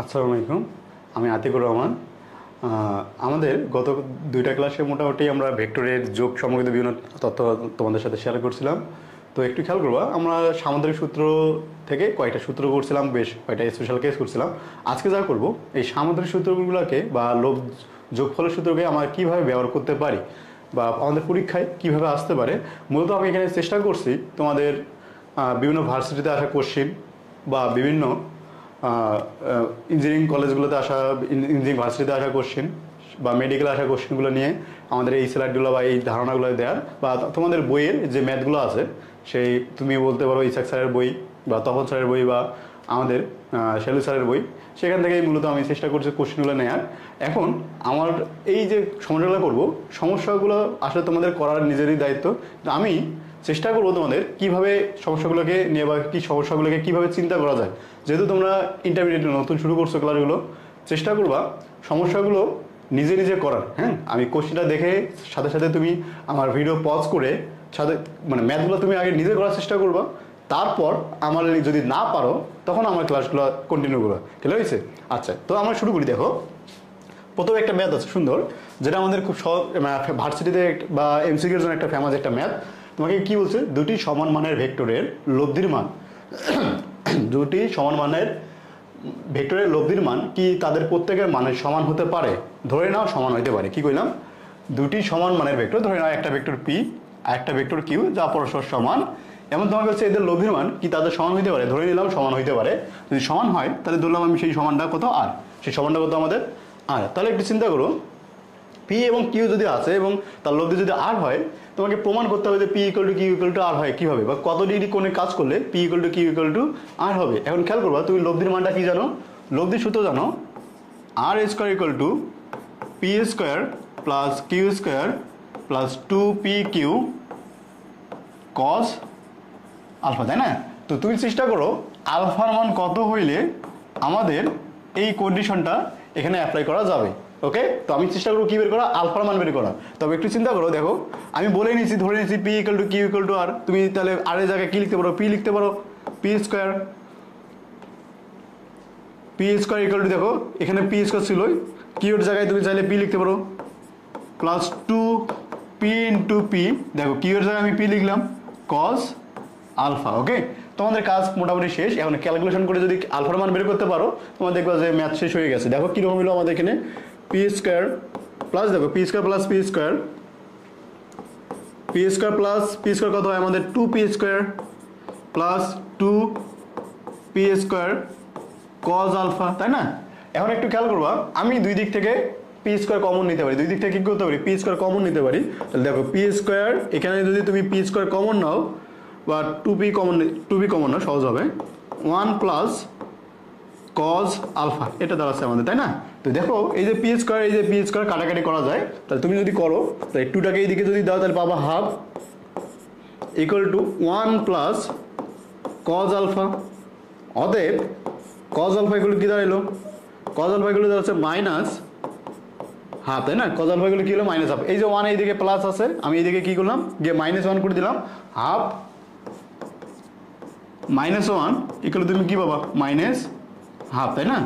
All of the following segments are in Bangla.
আসসালামু আলাইকুম। আমি আতিকুর রহমান। আমাদের গত দুইটা ক্লাসে মোটামুটি আমরা ভেক্টরের যোগ সম্পর্কিত বিভিন্ন তথ্য তোমাদের সাথে শেয়ার করছিলাম। তো একটু খেয়াল করবা, আমরা সামুদ্রিক সূত্র থেকে কয়েকটা সূত্র করছিলাম, বেশ কয়েকটা স্পেশাল কেস করছিলাম। আজকে যা করব, এই সামুদ্রিক সূত্রগুলোকে বা যোগফলের সূত্রকে আমরা কীভাবে ব্যবহার করতে পারি বা আমাদের পরীক্ষায় কীভাবে আসতে পারে। মূলত আমি এখানে চেষ্টা করছি তোমাদের বিভিন্ন ভার্সিটিতে আসা কোশ্চিন বা বিভিন্ন ইঞ্জিনিয়ারিং কলেজগুলোতে আসা, ইঞ্জিনিয়ারিং ভার্সিটিতে আসা কোশ্চেন বা মেডিকেলে আসা কোশ্চেনগুলো নিয়ে আমাদের এই স্লাইডগুলো বা এই ধারণাগুলো দেওয়ার, বা তোমাদের বইয়ের যে ম্যাথগুলো আছে সেই তুমি বলতে পারো ইসাক স্যারের বই বা তপন স্যারের বই বা আমাদের শেলু স্যারের বই, সেখান থেকেই মূলত আমি চেষ্টা করছি কোশ্চেনগুলো নেওয়ার। এখন আমার এই যে সমস্যাগুলো করব, সমস্যাগুলো আসলে তোমাদের করার নিজেরই দায়িত্ব। আমি চেষ্টা করবো তোমাদের কীভাবে সমস্যাগুলোকে নিয়ে বা কী সমস্যাগুলোকে কীভাবে চিন্তা করা যায়। যেহেতু তোমরা ইন্টারমিডিয়েট নতুন শুরু করছো ক্লাসগুলো, চেষ্টা করবা সমস্যাগুলো নিজে নিজে করার। হ্যাঁ, আমি কোশ্চেনটা দেখে সাথে সাথে তুমি আমার ভিডিও পজ করে সাথে মানে ম্যাথগুলো তুমি আগে নিজে করার চেষ্টা করবা, তারপর আমার যদি না পারো তখন আমার ক্লাসগুলো কন্টিনিউ করবা। ঠিক হয়েছে? আচ্ছা, তো আমরা শুরু করি। দেখো, প্রথমে একটা ম্যাথ আছে সুন্দর, যেটা আমাদের খুব সহজ ভার্সিটিতে বা এমসিকিউর জন্য একটা ফেমাস একটা ম্যাথ। তোমাকে কি বলছে, দুটি সমান মানের ভেক্টরের লব্ধির মান দুটি সমান মানের ভেক্টরের লব্ধির মান কি তাদের প্রত্যেকের মানের সমান হতে পারে? ধরে নাও সমান হতে পারে। কি কইলাম? দুটি সমান মানের ভেক্টর, ধরে নাও একটা ভেক্টর পি আর একটা ভেক্টর কিউ, যা পরস্পর সমান। এমন তোমাকে হচ্ছে এদের লব্ধির মান কি তাদের সমান হইতে পারে? ধরে নিলাম সমান হইতে পারে। যদি সমান হয় তাহলে ধরলাম আমি সেই সমানটা কত আর, সেই সমানটা কত আমাদের আর। তাহলে একটু চিন্তা করো, পি এবং কিউ যদি আছে এবং তার লব্ধি যদি আর হয়, তোমাকে প্রমাণ করতে হবে যে P equal to Q equal to R হয় কীভাবে, বা কত ডিগ্রি কোণে কাজ করলে P equal to Q equal to R হবে। এখন খেয়াল করবা, তুমি লব্ধির মানটা কি জানো? লব্ধির সূত্র জানো, R square equal to P square plus Q square plus 2pq cos alpha, তাই না? তো তুমি চেষ্টা করো আলফার মান কত হইলে আমাদের এই কন্ডিশনটা এখানে অ্যাপ্লাই করা যাবে। ওকে, তো আমি চেষ্টা করবো কি বের করা, আলফার মান বের করা। তবে একটু চিন্তা করো, দেখো আমি বলে নিয়েছি, ধরে নিয়েছি P equal to Q equal to R. তুমি তাহলে আর এর জায়গায় কি লিখতে পারো? পি লিখতে পারো, পি স্কোয়ার ইকুয়াল টু, দেখো এখানে পি স্কোয়ার ছিল, কিউর জায়গায় তুমি চাইলে পি লিখতে পারো প্লাস 2p ইন্টু পি। দেখো কিউর জায়গায় আমি পি লিখলাম কস আলফা। ওকে, তোমাদের কাজ মোটামুটি শেষ। এখন ক্যালকুলেশন করে যদি আলফার মান বের করতে পারো, তোমার দেখবা যে ম্যাথ শেষ হয়ে গেছে। দেখো কীরকম হলো আমাদের এখানে, পি স্কোয়ার প্লাস, দেখো P square plus P square plus P square কত হয় আমাদের? 2p square plus 2p square cos alpha, তাই না? এখন একটু খেয়াল করবা, আমি দুই দিক থেকে পি স্কোয়ার কমন নিতে পারি, দুই দিক থেকে কি করতে পারি? পি স্কোয়ার কমন নিতে পারি। তাহলে দেখো পি স্কোয়ার, এখানে যদি তুমি পি স্কোয়ার কমন নাও বা 2p কমন নাও, সহজ হবে 1 প্লাস কজ আলফা, এটা দাঁড়াচ্ছে আমাদের, তাই না? তো দেখো এই যে পি স্কোয়ার, এই যে পি স্কোয়ার কাটাকাটি করা যায়। তাহলে তুমি যদি করো, তাহলে 2টাকে এইদিকে যদি দাও তাহলে পাবা half equal to 1 plus cos alpha. অতএব কজ আলফা এগুলো কি দাঁড়াইলো? কজ আলফা এগুলো দাঁড়াচ্ছে মাইনাস হাফ, তাই না? কজ আলফা এগুলো কি হলো? Minus half. এই যে 1 এইদিকে প্লাস আছে, আমি এইদিকে কি করলাম, গিয়ে -1 করে দিলাম, হাফ -1 ইকুয়াল তুমি কি পাবা? মাইনাস হাফ, তাই না?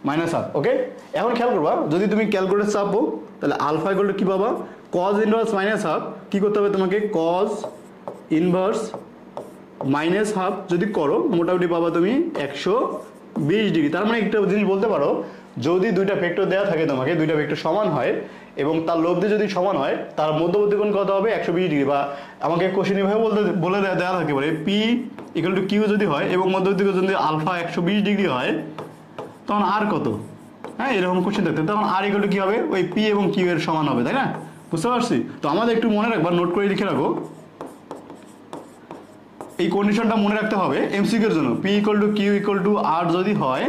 Minus half. ওকে, এখন খেয়াল করবা, যদি তুমি ক্যালকুলেটর চাপো তাহলে আলফা ইকুয়াল টু কি পাবা? Cos inverse minus half. কি করতে হবে তোমাকে? কজ ইনভার্স মাইনাস হাফ যদি করো, মোটামুটি পাবা তুমি 120 ডিগ্রি। তার মানে একটা জিনিস বলতে পারো, যদি দুইটা ভেক্টর দেওয়া থাকে, তোমাকে দুইটা ভেক্টর সমান হয় এবং তার লব্ধি যদি সমান হয়, তার মধ্যবর্তী কোণ কত হবে? 120 ডিগ্রি। বা আমাকে কোশ্চেন এভাবে বলে দেওয়া থাকে পারে, পি ইকুয়াল টু কিউ যদি হয় এবং মধ্যবর্তী কোণ যদি আলফা 120 ডিগ্রি হয়, তখন আর কত? হ্যাঁ, এরকম কোশ্চেন থাকতে, তখন আর ইকুয়াল টু কি হবে? ওই পি এবং কিউ এর সমান হবে, তাই না? বুঝতে পারছি? তো আমাদের একটু মনে রাখবা, নোট করে লিখে রাখো, এই কন্ডিশনটা মনে রাখতে হবে এমসিকিউর জন্য। P equal to Q equal to R যদি হয়,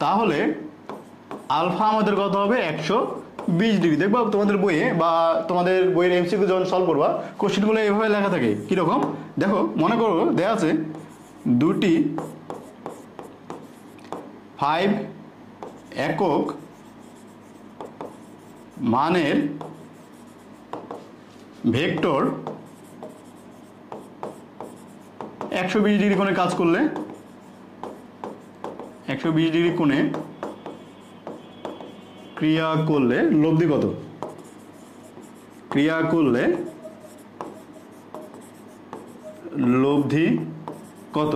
তাহলে আলফা আমাদের কত হবে? 120 ডিগ্রি। দেখবা তোমাদের বইয়ে বা তোমাদের বইয়ের এমসিকিউ যখন সলভ করবা, কোশ্চেনগুলো এভাবে লেখা থাকে। কীরকম? দেখো, মনে করো দেওয়া আছে দুটি 5 একক মানের ভেক্টর 120 ডিগ্রি কোণে কাজ করলে 120 ডিগ্রি কোণে ক্রিয়া করলে লব্ধি কত? ক্রিয়া করলে লব্ধি কত?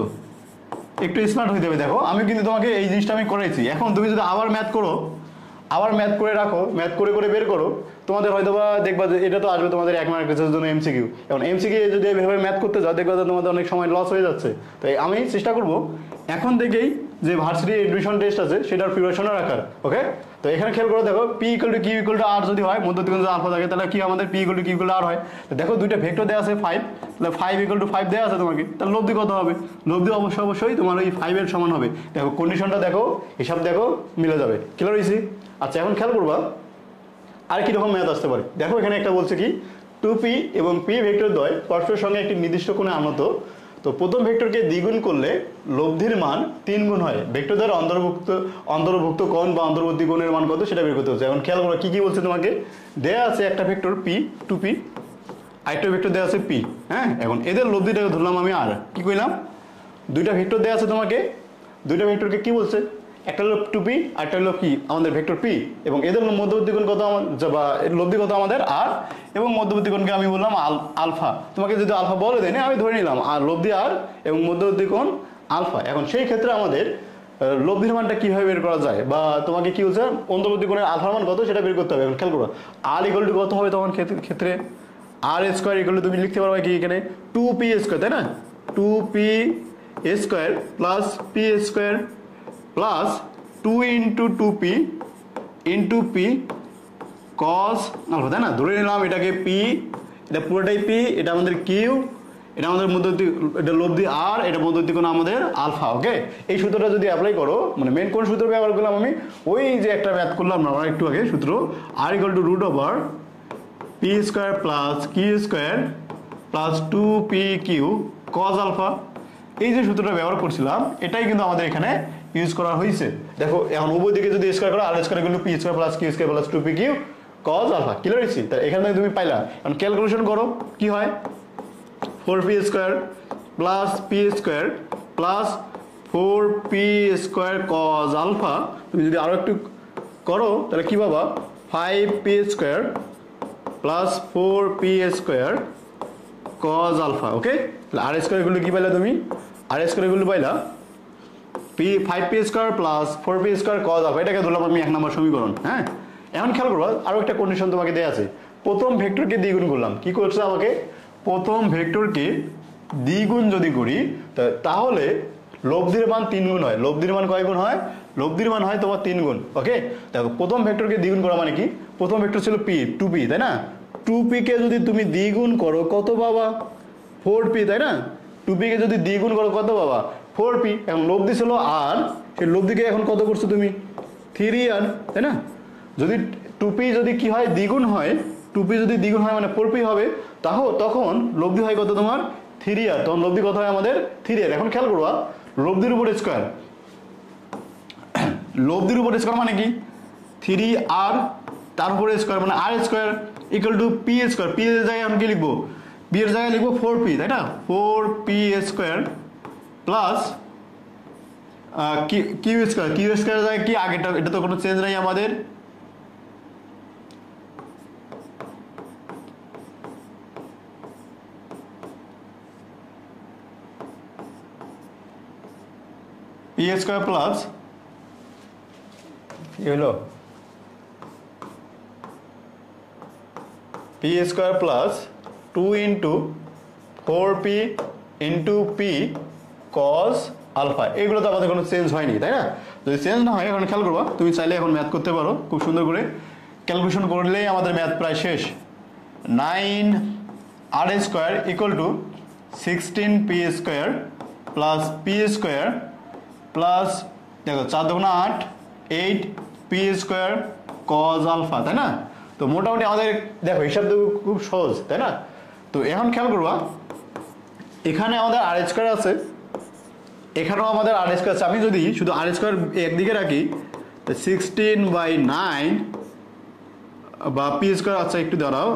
একটু স্মার্ট হইতে হবে। দেখো আমি কিন্তু তোমাকে এই জিনিসটা আমি করেছি, এখন তুমি যদি আবার ম্যাথ করো, আবার ম্যাথ করে রাখো, ম্যাথ করে করে বের করো, তোমাদের হয়তো বা দেখবা যে এটা তো আসবে তোমাদের 1 মার্কের জন্য এমসিকিউ। এখন এমসিকিউ যদি এভাবে ম্যাথ করতে যাও দেখবা যে তোমাদের অনেক সময় লস হয়ে যাচ্ছে। তাই আমি চেষ্টা করব এখন থেকেই যে ভার্সিটি এডমিশন টেস্ট আছে সেটার প্রিপারেশনও রাখার। ওকে, তো এখানে খেয়াল করে দেখো P equal to Q equal to R যদি হয়, মধ্যবর্তী কোণ যদি আলফা থাকে তাহলে কি আমাদের P equal to Q equal to R হয়। তো দেখো দুইটা ভেক্টর দেওয়া আছে 5, তাহলে 5 ইকুয়াল টু 5 দেওয়া আছে তোমাকে, তাহলে লব্ধি কত হবে? লব্ধি অবশ্যই তোমার ওই 5 এর সমান হবে। দেখো কন্ডিশনটা দেখো, হিসাব দেখো, মিলে যাবে। ক্লিয়ার হয়েছে? আচ্ছা এখন খেয়াল করবা আর কি রকম ম্যাথ আসতে পারে। দেখো এখানে একটা বলছে কি 2p এবং p ভেক্টর দ্বয় পরস্পরের সঙ্গে একটি নির্দিষ্ট কোণে আনত। তো প্রথম ভেক্টরকে দ্বিগুণ করলে লব্ধির মান 3 গুণ হয়। ভেক্টর দ্বারা অন্তর্ভুক্ত কোণ বা অন্তর্বর্তী কোণের মান কত সেটা বের করতে হচ্ছে। এখন খেয়াল করো কি কি বলছে তোমাকে। দেয়া আছে একটা ভেক্টর p 2p, আরেকটা ভেক্টর দেয়া আছে p। হ্যাঁ, এখন এদের লব্ধিটাকে ধরলাম আমি আর কি কইলাম, দুইটা ভেক্টর দেয়া আছে তোমাকে, দুইটা ভেক্টরকে কি বলছে, একটা হলো 2p আর একটা হলো কি আমাদের ভেক্টর p, এবং এদের মধ্যবর্তী কোণ কত বা লব্ধি কত আমাদের আর, এবং মধ্যবর্তী কোণকে আমি বললাম আলফা। তোমাকে যদি আলফা বলে দেয় আমি ধরে নিলাম আর লব্ধি আর এবং মধ্যবর্তী কোণ আলফা। এখন সেই ক্ষেত্রে আমাদের লব্ধির মানটা কিভাবে বের করা যায়, বা তোমাকে কি বলছে অন্তর্বর্তী কোণের আলফার মান কত সেটা বের করতে হবে। এখন খেয়াল করো আর ইকুয়াল টু কত হবে তখন ক্ষেত্রে আর স্কোয়ার ইকুয়াল টু তুমি লিখতে পারবে কি এখানে 2p স্কোয়ার, তাই না? 2p square plus p square plus 2 into 2p into p cos alpha, তাই না? ধরে নিলাম এটাকে p, এটা পুরোটাই p, এটা আমাদের q, এটা আমাদের মধ্যবর্তী, এটা লব্ধি আর, এটা মধ্যবর্তী কোণ আমাদের আলফা। ওকে, এই সূত্রটা যদি অ্যাপ্লাই করো, মানে মেন কোন সূত্র ব্যবহার করলাম আমি, ওই যে একটা ম্যাথ করলাম আমরা একটু আগে সূত্র R equal to root over p square plus q square plus 2pq cos alpha. এই যে সূত্রটা ব্যবহার করছিলাম এটাই কিন্তু আমাদের এখানে ইউজ করা হয়েছে। দেখো এখন উভয় দিকে যদি স্কয়ার করো, R square equal to P square plus Q square plus 2pq cos alpha. Clear হয়েছে? তাহলে এখান থেকে তুমি পাইলা। এখন ক্যালকুলেশন করো কি হয়, 4p square plus p square plus 4p square cos alpha. তুমি যদি আরো একটু করো তাহলে কি পাবা, 5p square plus 4p square cos alpha. Okay, তাহলে আর স্কয়ার ইকুয়াল টু কি পাইলা তুমি, আর স্কয়ার ইকুয়াল টু পাইলা 5p square plus 4p square cos alpha. এটাকে ধরলাম আমি 1 নম্বর সমীকরণ। হ্যাঁ, এখন খেয়াল করবা আরো একটা কন্ডিশন তোমাকে দেয়া আছে। প্রথম ভেক্টরকে দ্বিগুণ করলাম, কি করছে আমাকে, প্রথম ভেক্টরকে দ্বিগুণ যদি করি তাহলে লব্ধির মান 3 গুণ হয়। লব্ধির মান কয় গুণ হয়? লব্ধির মান হয় তোমার 3 গুণ। ওকে, দেখো প্রথম ভেক্টরকে দ্বিগুণ করা মানে কি, প্রথম ভেক্টর ছিল p 2p, তাই না? 2p কে যদি তুমি দ্বিগুণ করো কত পাবা, 4p, তাই না? 2p কে যদি দ্বিগুণ করো কত পাবা, 4p। এখন লব্ধি ছিল আর, সেই লব্ধিকে এখন কত করছো তুমি, 3r, তাই না? যদি 2p যদি কি হয় দ্বিগুণ হয়, 2p যদি দ্বিগুণ হয় মানে 4p হবে, তখন লব্ধি হয় কত তোমার, 3r। তখন লব্ধি কত হয় আমাদের 3r। এখন খেয়াল করবা লব্ধির উপর স্কয়ার, লব্ধির উপর স্কয়ার মানে কি 3r, তার উপরে স্কয়ার মানে r square equal two p square. p এর জায়গায় আমি কি লিখবো, p এর জায়গায় লিখবো 4p, তাই না? 4p square plus Q square, Q square জায়গায় কি আগেটা, এটা তো কোনো চেঞ্জ নাই আমাদের, p স্কয়ার প্লাস কি হলো p square plus 2 into 4p into p cos alpha. এগুলো তো আমাদের কোনো চেঞ্জ হয়নি, তাই না? যদি চেঞ্জ না হয় এখন খেয়াল করবা, তুমি চাইলে এখন ম্যাথ করতে পারো খুব সুন্দর করে, ক্যালকুলেশন করলেই আমাদের ম্যাথ প্রায় শেষ। 9r square equal two 16p square plus p square plus দেখো 4 দুগুণা 8, 8p স্কয়ার cos আলফা, তাই না? তো মোটামুটি আমাদের দেখো হিসাব তো খুব সহজ, তাই না? তো এখন খেয়াল করবা এখানে আমাদের আর স্কয়ার আছে, এখানেও আমাদের আর স্কয়ার আছে। আমি যদি শুধু আর স্কয়ার একদিকে রাখি 16/9 বা p স্কয়ার, আচ্ছা একটু দাঁড়াও,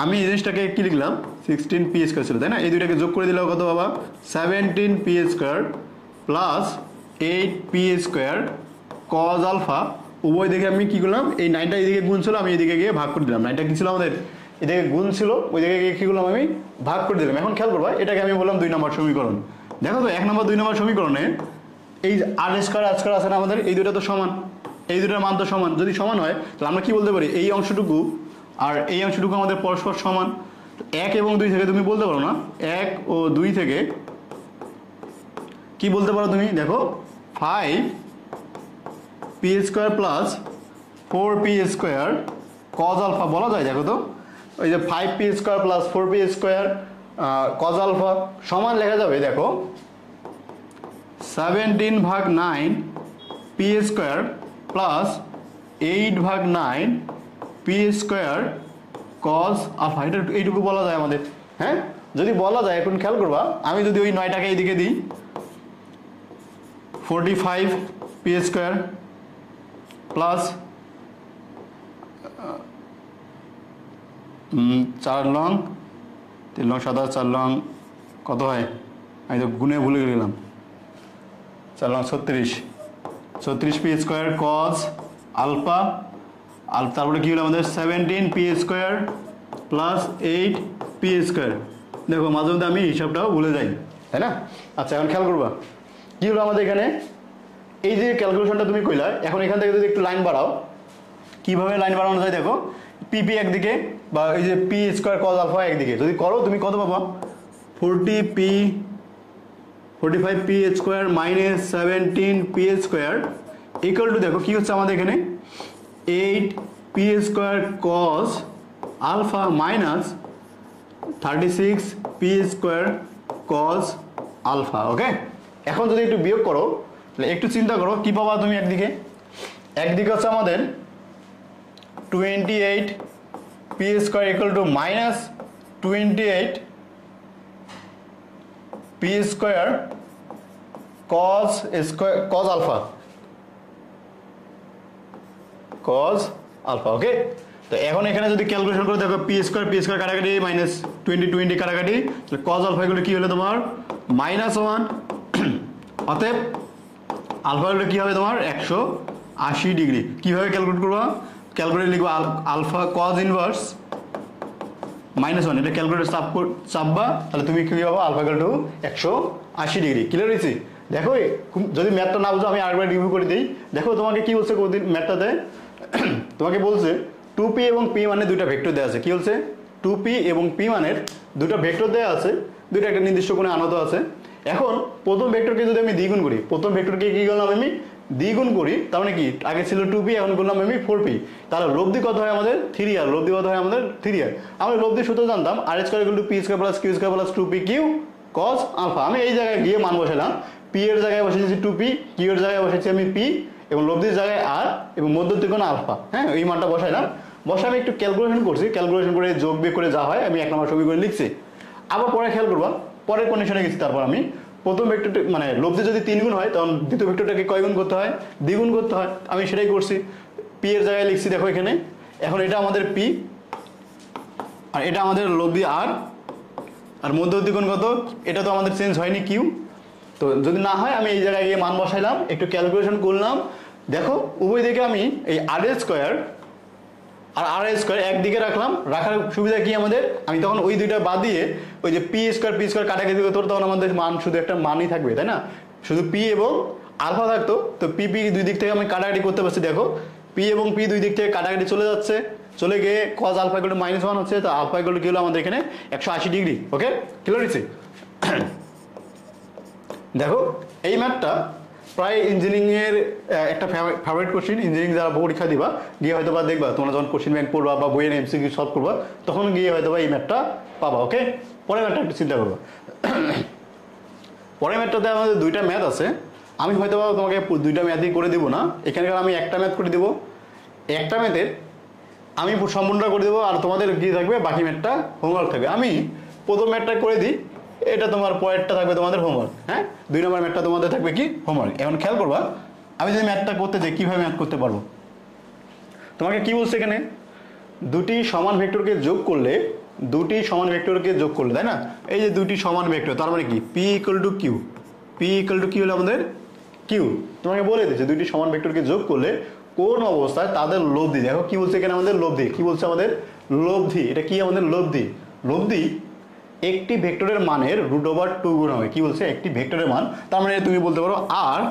আমি এই জিনিসটাকে কি লিখলাম, 16p স্কয়ার ছিল, তাই না? এই দুইটাকে যোগ করে দিলেও কত বাবা, 17p square plus 8p² cos alpha, উভয় দিকে আমি কি করলাম, এই 9টা এদিকে গুণ ছিল, আমি এদিকে গিয়ে ভাগ করে দিলাম। 9টা কি ছিল আমাদের, এদিকে গুণ ছিল, ওই দিকে গিয়ে কি করলাম, আমি ভাগ করে দিলাম। এখন খেয়াল করবা, এটাকে আমি বললাম 2 নম্বর সমীকরণ। দেখো তো 1 নম্বর 2 নম্বর সমীকরণে এই r² আছে না আমাদের, এই দুটো তো সমান, এই দুটোর মান তো সমান। যদি সমান হয় তাহলে আমরা কি বলতে পারি, এই অংশটুকু আর এই অংশটুকু আমাদের পরস্পর সমান। 1 এবং 2 থেকে তুমি বলতে পারো না, 1 ও 2 থেকে কি বলতে পারো তুমি, দেখো 5p² plus 4p² cos alpha বলা যায়। দেখো তো ওই যে 5p² plus 4p² cos alpha সমান লেখা যাবে, দেখো 17/9p² plus 8/9p² cos alpha. এটা এইটুকু বলা যায় আমাদের, হ্যাঁ যদি বলা যায়। এখন খেয়াল করবা, আমি যদি ওই 9টাকে এইদিকে দিই, 45p² plus 4 long 3 long 7 4 long কত হয়, আমি তো গুণে ভুলে গেলাম, 4 লং 36p² cos আলফা। আর তারপরে কি হলো আমাদের 17p² প্লাস 8p²। দেখো মাঝে মধ্যে আমি হিসাবটাও ভুলে যাই, তাই না? আচ্ছা এখন খেয়াল করবা, কি হলো আমাদের এখানে, এই যে ক্যালকুলেশনটা তুমি কইলা, এখন এখান থেকে যদি একটু লাইন বাড়াও, কিভাবে লাইন বাড়ানো যায় দেখো, পিপি একদিকে বা এই যে p² cos আলফা একদিকে যদি করো, তুমি কত পাবা, 45p² minus 17p² equal to, দেখো কি হচ্ছে আমাদের এখানে 8p² cos alpha minus 36p² cos alpha. Okay, এখন যদি একটু বিয়োগ করো, একটু চিন্তা করো কি পাবা তুমি, একদিকে হচ্ছে আমাদের 28p² equal to minus 28p² cos alpha, okay. তো এখন এখানে যদি ক্যালকুলেশন করে দেখো, p² কাটাকাটি মাইনাস 20 কাটাকাটি, তাহলে cos আলফা এগুলো কি হলো তোমার -1, অতএব আলফা হলে কি হবে তোমার 180 ডিগ্রি। কিভাবে ক্যালকুলেট করবা, ক্যালকুলেট লিখবো আলফা cos ইনভার্স -1, এটা ক্যালকুলেটর চাপবা, তাহলে তুমি কি পাবো, alpha equal to 180 degree. Clear হয়েছে? দেখো যদি ম্যাথটা না বুঝো আমি আরেকবার রিভিউ করে দিই। দেখো তোমাকে কি বলছে ম্যাথটাতে, তোমাকে বলছে 2p এবং p মানে দুইটা ভেক্টর দেওয়া আছে। কি বলছে, 2p এবং p মানের দুটো ভেক্টর দেওয়া আছে, দুটো একটা নির্দিষ্ট কোণে আনত আছে। এখন প্রথম ভেক্টরকে যদি আমি দ্বিগুণ করি, প্রথম ভেক্টরকে কি করলাম আমি দ্বিগুণ করি, তার মানে কি আগে ছিল 2p, এখন করলাম আমি 4p, তাহলে লব্ধি কত হয় আমাদের 3r, লব্ধি কত হয় আমাদের 3r। আমি লব্ধি সূত্র জানতাম r² = p² plus q² plus 2pq cos alpha. আমি এই জায়গায় গিয়ে মান বসালাম, p এর জায়গায় বসেছি 2p, q এর জায়গায় বসেছি আমি p, এবং লব্ধির জায়গায় r এবং মধ্যবর্তী কোণ আলফা। হ্যাঁ, এই মানটা বসাইলাম, বসে আমি একটু ক্যালকুলেশন করছি, ক্যালকুলেশন করে যোগ বিয়োগ করে যা হয় আমি 1 নম্বর সমীকরণ লিখছি। আবার পরে খেয়াল করবা, পরের কন্ডিশনে গেছি, তারপর আমি প্রথম ভেক্টরটা মানে লব্ধি যদি 3 গুণ হয়, তখন দ্বিতীয় ভেক্টরটাকে কয় গুণ করতে হয়, দ্বিগুণ করতে হয়। আমি সেটাই করছি, p এর জায়গায় লিখছি দেখো এখানে। এখন এটা আমাদের p আর এটা আমাদের লব্ধি r, আর মধ্যবর্তী কোণ কত, এটা তো আমাদের চেঞ্জ হয়নি q। তো যদি না হয় আমি এই জায়গায় গিয়ে মান বসাইলাম, একটু ক্যালকুলেশন করলাম। দেখো উভয় দিকে আমি এই r² আর r² একদিকে রাখলাম, রাখার সুবিধা কি আমাদের, আমি তখন ওই দুইটা বাদ দিয়ে ওই যে p² কাটাকাটি করতে, তখন আমাদের মান শুধু একটা মানই থাকবে, তাই না? শুধু p এবং আলফা থাকতো, তো p দুই দিক থেকে আমি কাটাকাটি করতে পারছি। দেখো p এবং p দুই দিক থেকে কাটাকাটি চলে যাচ্ছে, চলে গিয়ে cos আলফা = -1 হচ্ছে, তো আলফা = কি হলো আমাদের এখানে 180 ডিগ্রি। ওকে, ক্লিয়ার হয়েছে? দেখো এই ম্যাথটা প্রায় ইঞ্জিনিয়ারিং এর একটা ফেভারিট কোশ্চেন। ইঞ্জিনিয়ারিং যারা পরীক্ষা দিবা গিয়ে হয়তো বা দেখবা, তোমরা যখন কোশ্চেন ব্যাংক পড়বা বা বইয়ের এমসিকিউ সলভ করবা, তখন গিয়ে হয়তো বা এই ম্যাথটা পাবা। ওকে, পরের ম্যাথটা একটু চিন্তা করবা। পরের ম্যাথটাতে আমাদের দুইটা ম্যাথ আছে, আমি হয়তো বা তোমাকে দুইটা ম্যাথই করে দিব না, এখানকার আমি একটা ম্যাথ করে দিব, একটা ম্যাথের আমি সম্পূর্ণটা করে দেবো, আর তোমাদের কি থাকবে বাকি ম্যাথটা হোমওয়ার্ক থাকবে। আমি প্রথম ম্যাথটা করে দিই, এটা তোমার পরেরটা থাকবে তোমাদের হোমওয়ার্ক। হ্যাঁ, 2 নম্বর ম্যাথটা তোমাদের থাকবে কি হোমওয়ার্ক। এখন খেয়াল করবা, আমি যদি ম্যাথটা করতে চাই কিভাবে ম্যাথ করতে পারবো। তোমাকে কি বলছে এখানে, দুটি সমান ভেক্টরকে যোগ করলে, তাই না? এই যে দুটি সমান ভেক্টর, তার মানে কি p = q, p = কি হলো আমাদের q কিউ তোমাকে বলে দিয়েছে দুইটি সমান ভেক্টরকে যোগ করলে কোন অবস্থায় তাদের লব্ধি, দেখো কি বলছে এখানে আমাদের লব্ধি, কি বলছে আমাদের লব্ধি, এটা কি আমাদের লব্ধি, লব্ধি একটি ভেক্টরের মানের √2 গুণ হবে, কি বলছে একটি ভেক্টরের মান, তার মানে তুমি বলতে পারো আর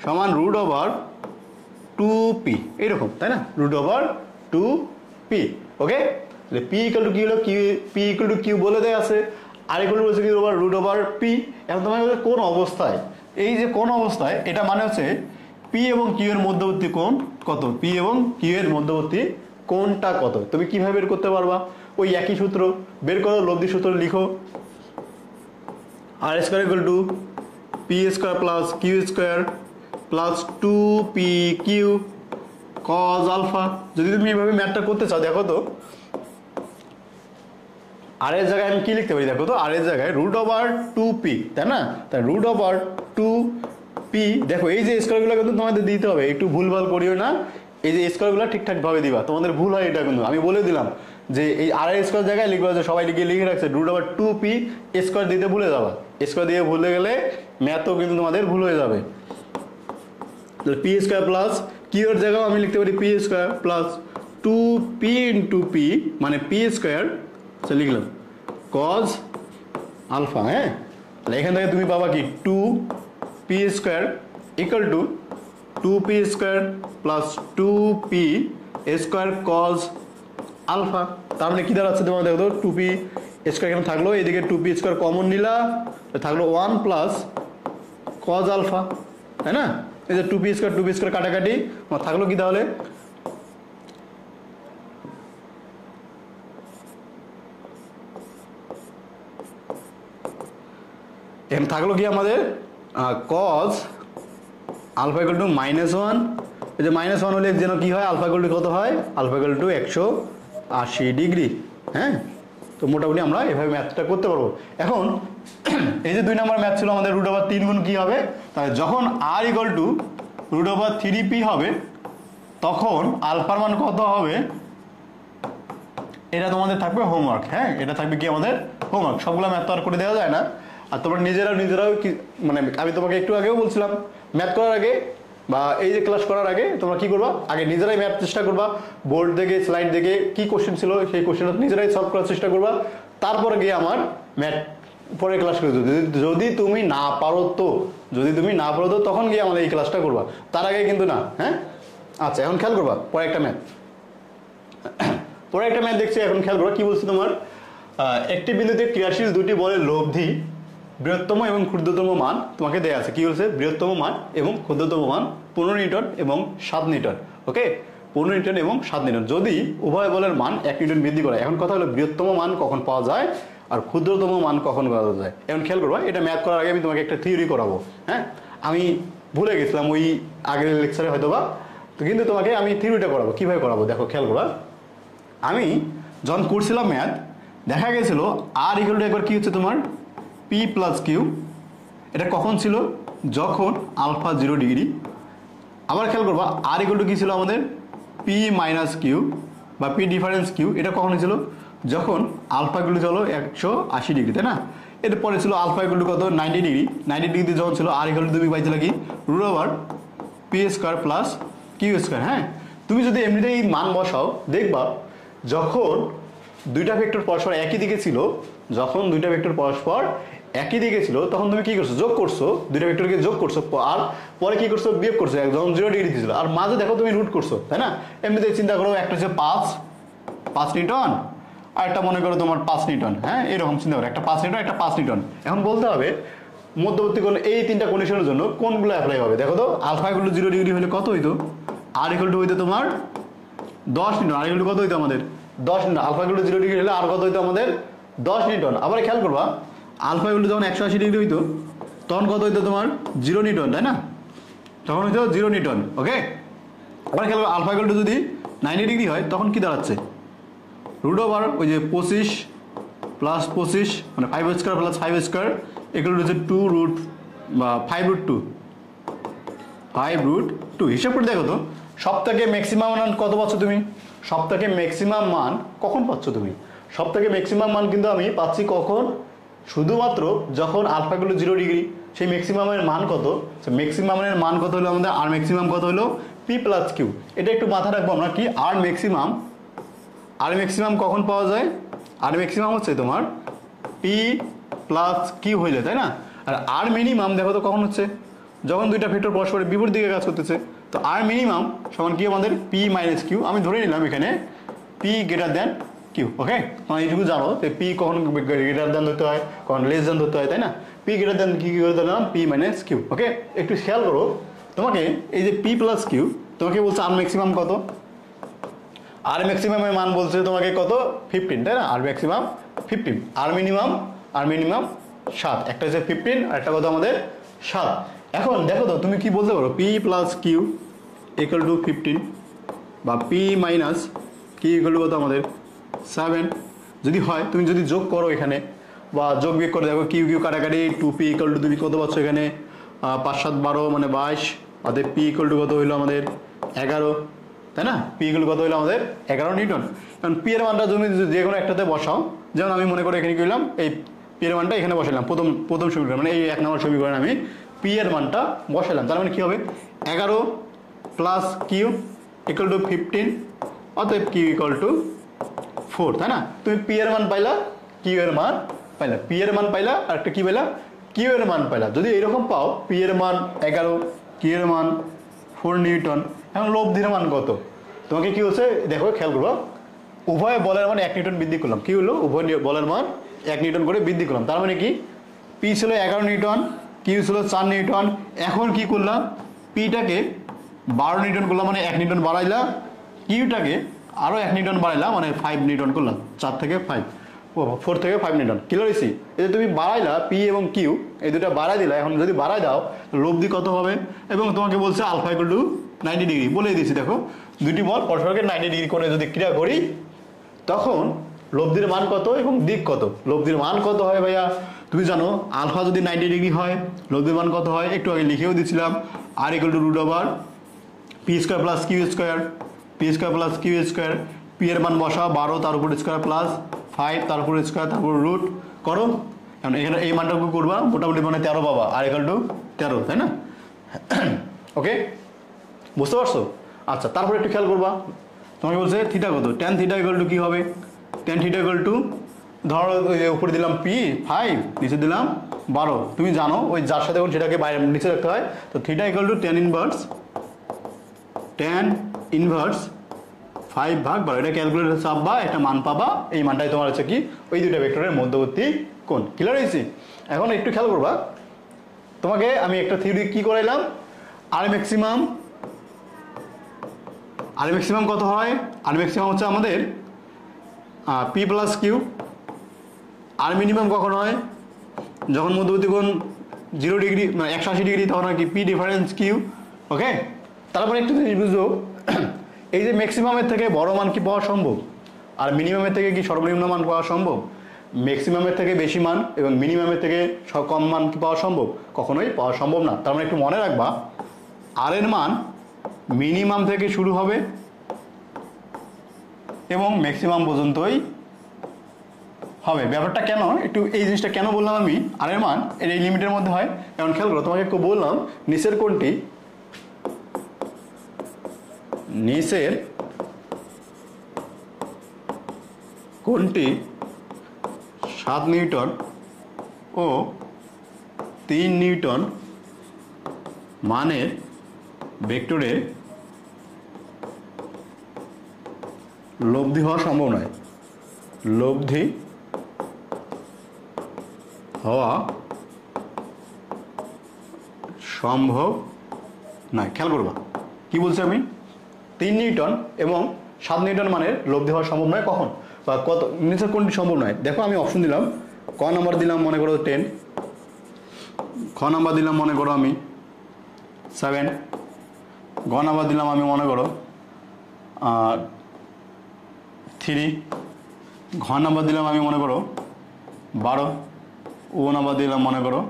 সমান √2p এরকম, তাই না, √2p। ওকে, পি ইকুয়াল টু কি হলো, পি ইকুয়াল টু কিউ বলে দেয়া আছে, আর ইকুয়াল টু বলছে কি √p। এখন তোমার কোন অবস্থায়, এই যে কোন অবস্থায়, এটা মানে হচ্ছে পি এবং কিউ এর মধ্যবর্তী কোণ কত, পি এবং কিউ এর মধ্যবর্তী কোণটা কত, তুমি কিভাবে বের করতে পারবা, ওই একই সূত্র বের করো, লব্ধি সূত্র লিখো, R square equal to P square plus Q square plus 2pq cos alpha. যদি তুমি এভাবে ম্যাথটা করতে চাও, দেখো তো আর এর জায়গায় আমি কি লিখতে পারি, দেখো তো আর এর জায়গায় √2p, তাই না, তাই √2p। দেখো এই যে স্কয়ারগুলো কিন্তু তোমাদের দিতে হবে, একটু ভুলভাল করিও না, এই যে স্কয়ারগুলো ঠিকঠাক ভাবে দিবা, তোমাদের ভুল হয় এটা কিন্তু আমি বলে দিলাম যে এই আর এর স্কয়ার জায়গায় লিখবা, যে সবাই লিখে রাখছে √2p স্কয়ার দিতে ভুলে যাবা, স্কয়ার দিয়ে ভুলে গেলে ম্যাথও কিন্তু তোমাদের ভুল হয়ে যাবে। পি স্কয়ার প্লাস কিউ এর জায়গায় আমি লিখতে পারি P square plus 2p into P মানে পি স্কয়ার লিখলাম কজ আলফা। হ্যাঁ, তাহলে এখান থেকে তুমি পাবা কি 2p square equal to 2p square plus 2p square cos alpha. তার মানে কি দাঁড়াচ্ছে তোমার, দেখো তো 2p স্কয়ার এখানে থাকলো, এদিকে 2p স্কয়ার কমন নিলা, থাকলো 1 প্লাস কজ আলফা, তাই না, এই যে 2p স্কয়ার কাটাকাটি থাকলো কি, তাহলে এখানে থাকলো কি আমাদের কজ আলফা ইকুয়াল টু -1, এই যে -1 হলে যেন কি হয়, আলফা ইকুয়াল টু কত হয়, আলফা ইকুয়াল টু 180 ডিগ্রি। হ্যাঁ, তো মোটামুটি আমরা এভাবে ম্যাথটা করতে পারবো। এখন এই যে 2 নম্বর ম্যাথ ছিল আমাদের √3 গুণ কি হবে, তাহলে যখন r ইকুয়াল টু √3p হবে তখন আলফার মান কত হবে, এটা তোমাদের থাকবে হোমওয়ার্ক। হ্যাঁ, এটা থাকবে কি আমাদের হোমওয়ার্ক, সবগুলো ম্যাথ তো আর করে দেওয়া যায় না, আর তোমরা নিজেরাও কি মানে আমি তোমাকে একটু আগেও বলছিলাম ম্যাথ করার আগে বা এই যে ক্লাস করার আগে তোমরা কি করবা, আগে নিজেরাই ম্যাথ চেষ্টা করবা, বোর্ড দেখে স্লাইড দেখে কি কোশ্চেন ছিল সেই কোশ্চেনটা নিজেরাই সলভ করার চেষ্টা করবা, তারপরে গিয়ে আমার ম্যাথ পরে ক্লাস করে যদি তুমি না পারো তো, তখন গিয়ে আমাদের এই ক্লাসটা করবা, তার আগে কিন্তু না। হ্যাঁ, আচ্ছা এখন খেয়াল করবা পরে একটা ম্যাথ দেখছি, এখন খেয়াল করবা কি বলছে তোমার, একটি বিন্দুতে ক্রিয়াশীল দুটি বলের লব্ধি বৃহত্তম এবং ক্ষুদ্রতম মান তোমাকে দেয়া আছে, কি বলছে বৃহত্তম মান এবং ক্ষুদ্রতম মান 15 নিউটন এবং 7 নিউটন। ওকে, 15 নিউটন এবং 7 নিউটন যদি উভয় বলের মান 1 নিউটন বৃদ্ধি করে। এখন কথা হলো বৃহত্তম মান কখন পাওয়া যায় আর ক্ষুদ্রতম মান কখন পাওয়া যায়। এখন খেয়াল করবা, এটা ম্যাথ করার আগে আমি তোমাকে একটা থিওরি করাবো। হ্যাঁ, আমি ভুলে গেছিলাম ওই আগের লেকচারে হয়তোবা, তো কিন্তু তোমাকে আমি থিওরিটা করাবো, কিভাবে করাবো দেখো খেয়াল করবা। আমি যখন করছিলাম ম্যাথ দেখা গেছিল আর ইকুয়াল টু একবার কি হচ্ছে তোমার পি প্লাস কিউ, এটা কখন ছিল, যখন আলফা 0 ডিগ্রি। আবার খেয়াল করবা আর ইকুয়াল টু কি ছিল আমাদের পি মাইনাস কিউ বা পি ডিফারেন্স কিউ, এটা কখন ছিল, যখন আলফা ইকুয়াল টু ছিল 180 ডিগ্রি, তাই না। এরপরে ছিল আলফা ইকুয়াল টু কত 90 ডিগ্রি, 90 ডিগ্রিতে যখন ছিল আর ইকুয়াল টু তুমি পাইছিল কি √p square plus Q square. হ্যাঁ, তুমি যদি এমনিতেই এই মান বসাও দেখবা যখন দুইটা ভেক্টর পরস্পর একই দিকে ছিল, তখন তুমি কি করছো, যোগ করছো, দুইটা ভেক্টরকে যোগ করছো, আর পরে কি করছো, বিয়োগ করছো, যখন 0 ডিগ্রি ছিল, আর মাঝে দেখো তুমি রুট করছো, তাই না। এমনিতে চিন্তা করো একটা হচ্ছে 5 নিউটন আর একটা মনে করো তোমার 5 নিউটন। হ্যাঁ, এরকম চিন্তা করো, একটা 5 নিউটন একটা 5 নিউটন। এখন বলতে হবে মধ্যবর্তী কোণ এই তিনটা কন্ডিশনের জন্য কোনগুলো অ্যাপ্লাই হবে। দেখো তো আলফা ইকুয়াল টু 0 ডিগ্রি হলে কত হইতো, আর ইকুয়াল টু হইতো তোমার 10 নিউটন, আর ইকুয়াল টু কত হইতো আমাদের 10 newton, alpha equal to 0 degree হলে আর কত হইতো আমাদের 10 নিউটন। আবার খেয়াল করবা আলফা ইকুয়াল টু যখন 180 ডিগ্রি হইতো তখন কত হইতো তোমার 0 নিউটন, তাই না, তখন হইতো 0 নিউটন। ওকে, আবার খেয়াল করবা আলফা ইকুয়াল টু যদি 90 ডিগ্রি হয় তখন কি দাঁড়াচ্ছে √, ওই যে 25 প্লাস 25 মানে 5 square plus 5 square equal two হচ্ছে 2 বা 5√2। হিসাব করে দেখো তো সবথেকে ম্যাক্সিমাম মান কত পাচ্ছ তুমি, সবথেকে ম্যাক্সিমাম মান কখন পাচ্ছ তুমি, সবথেকে ম্যাক্সিমাম মান কিন্তু আমি পাচ্ছি কখন, শুধুমাত্র যখন আলফা ইকুয়াল টু 0 ডিগ্রি, সেই ম্যাক্সিমামের মান কত, ম্যাক্সিমামের মান কত হলো আমাদের, আর ম্যাক্সিমাম কত হলো পি প্লাস কিউ। এটা একটু মাথা রাখবো আমরা কি, আর ম্যাক্সিমাম কখন পাওয়া যায়, আর ম্যাক্সিমাম হচ্ছে তোমার পি প্লাস কিউ হইলে, তাই না? আর মিনিমাম দেখো তো কখন হচ্ছে, যখন দুইটা ভেক্টর পরস্পরের বিপরীত দিকে কাজ করতেছে। তো আর মিনিমাম সমান কি আমাদের পি মাইনাস কিউ। আমি ধরে নিলাম এখানে পি গ্রেটার দেন কিউ। ওকে, তোমরা এইটুকু জানো যে পি কখন গ্রেটার দেন ধরতে হয়, কখন লেস দেন ধরতে হয়, তাই না? পি গ্রেটার দেন কি করে দিলাম, পি মাইনাস কিউ। ওকে, একটু খেয়াল করো, তোমাকে এই যে পি প্লাস কিউ তোমাকে বলছে আর ম্যাক্সিমাম কত, আর ম্যাক্সিমামের মান বলছে তোমাকে কত 15, তাই না? আর ম্যাক্সিমাম 15, আর মিনিমাম 7, একটা হচ্ছে 15 আর একটা কত আমাদের 7। এখন দেখো তো তুমি কি বলতে পারো, P plus Q equal to 15 বা P minus Q equal to কত আমাদের 7 যদি হয়, তুমি যদি যোগ করো এখানে বা যোগ বিয়োগ করে দেখো কিউ কিউ কাটাকাটি 2p ইকুয়াল টু তুমি কত পাচ্ছ এখানে 5 7 12 মানে 22, অর্থাৎ পি ইকুয়াল টু কত হইলো আমাদের 11, তাই না? পি ইকুয়াল কত হইলো আমাদের 11 নিউটন। কারণ পি এর মানটা তুমি যে কোনো একটাতে বসাও, যেমন আমি মনে করি এখানে কি করলাম, এই পি এর মানটা এখানে বসালাম, প্রথম সমীকরণ মানে এই 1 নম্বর সমীকরণ আমি পি এর মানটা বসালাম, তার মানে কি হবে 11 প্লাস কিউ ইকুয়াল টু 15, অতএব কিউ ইকুয়াল টু 4, তাই না? তুমি পি এর মান পাইলা, কিউ এর মান পাইলা, পি এর মান পাইলা আর একটা কি পাইলা, কিউ এর মান পাইলা। যদি এরকম পাও পি এর মান 11, কিউ এর মান 4 নিউটন, এখন লব্ধির মান কত তোমাকে কি হচ্ছে দেখো, খেয়াল করবো, উভয় বলের মান 1 নিউটন বৃদ্ধি করলাম। কি হলো, উভয় বলের মান 1 নিউটন করে বৃদ্ধি করলাম, তার মানে কি পি ছিল 11 নিউটন, কিউ ছিল 4 নিউটন। এখন কি করলাম, পিটাকে 12 নিউটন করলাম মানে 1 নিউটন বাড়াইলা, কিউটাকে আরও 1 নিউটন বাড়াইলা মানে 5 নিউটন করলাম, 4 থেকে 5 4 থেকে 5 নিউটন। ক্লিয়ার হয়েছি? এই যে তুমি বাড়াইলা পি এবং কিউ এই দুটা বাড়াই দিলা, এখন যদি বাড়াই দাও লব্ধি কত হবে, এবং তোমাকে বলছে আলফা ইকুয়াল টু 90 ডিগ্রি বলে দিয়েছি। দেখো দুটি বল পরস্পরকে 90 ডিগ্রি কোণে যদি ক্রিয়া করি তখন লব্ধির মান কত এবং দিক কত। লব্ধির মান কত হয় ভাইয়া তুমি জানো, আলফা যদি 90 ডিগ্রি হয় লব্ধির মান কত হয়, একটু আগে লিখেও দিয়েছিলাম, R equal to root over P square plus Q square, P square plus Q square. P এর মান বসা 12 তার উপর স্কোয়ার প্লাস 5 তার উপর স্কোয়ার তারপর রুট করো। এখন এখানে এই মানটাকে করবা মোটামুটি মানে 13 পাবা, আর ইকুয়াল টু 13, তাই না? ওকে, বুঝতে পারছো? আচ্ছা, তারপর একটু খেয়াল করবা, তোমাকে বলছে থিটা কত, ট্যান থিটা ইকুয়াল টু কি হবে, ট্যান থিটা ইকুয়াল টু ধরো উপরে দিলাম পি 5 নিচে দিলাম 12, তুমি জানো ওই যার সাথে সেটাকে বাইরে নিচে রাখতে হয়। তো theta equal to tan inverse 5/12, এটা ক্যালকুলেটর চাপবা একটা মান পাবা, এই মানটাই তোমার হচ্ছে কি ওই দুইটা ভেক্টরের মধ্যবর্তী কোণ। ক্লিয়ার হয়েছে? এখন একটু খেয়াল করবা, তোমাকে আমি একটা থিওরি কি করাইলাম, আর ম্যাক্সিমাম কত হয়, আর ম্যাক্সিমাম হচ্ছে আমাদের পি প্লাস কিউ। আর মিনিমাম কখন হয়, যখন মধ্যবর্তী কোণ 0 ডিগ্রি 180 ডিগ্রি, তখন আর কি পি ডিফারেন্স কিউ। ওকে, তারপরে একটু জিনিস বুঝবো, এই যে ম্যাক্সিমামের থেকে বড় মান কি পাওয়া সম্ভব, আর মিনিমামের থেকে কি সর্বনিম্ন মান পাওয়া সম্ভব? ম্যাক্সিমামের থেকে বেশি মান এবং মিনিমামের থেকে কম মান কি পাওয়া সম্ভব? কখনোই পাওয়া সম্ভব না। তার মানে একটু মনে রাখবা, আর এর মান মিনিমাম থেকে শুরু হবে এবং ম্যাক্সিমাম পর্যন্তই হবে। ব্যাপারটা কেন, একটু এই জিনিসটা কেন বললাম আমি, আর এর মান এই লিমিটের মধ্যে হয়। কারণ খেয়াল করো, তোমাকে একটু বললাম নিচের কোণটি 7 নিউটন ও 3 নিউটন মানের ভেক্টরের লব্ধি হওয়া সম্ভব নয়, লব্ধি হওয়া সম্ভব নয়। খেয়াল করবা কি বলছি আমি, 3 নিউটন এবং 7 নিউটন মানের লব্ধি হওয়া সম্ভব নয় কখন বা কত, নিচের কোনটি সম্ভব নয়। দেখো আমি অপশন দিলাম, ক নাম্বার দিলাম মনে করো 10, খ নাম্বার দিলাম মনে করো আমি 7, গ নাম্বার দিলাম আমি মনে করো 3, ঘ নাম্বার দিলাম আমি মনে করো 12, ও নাম্বার দিলাম মনে করো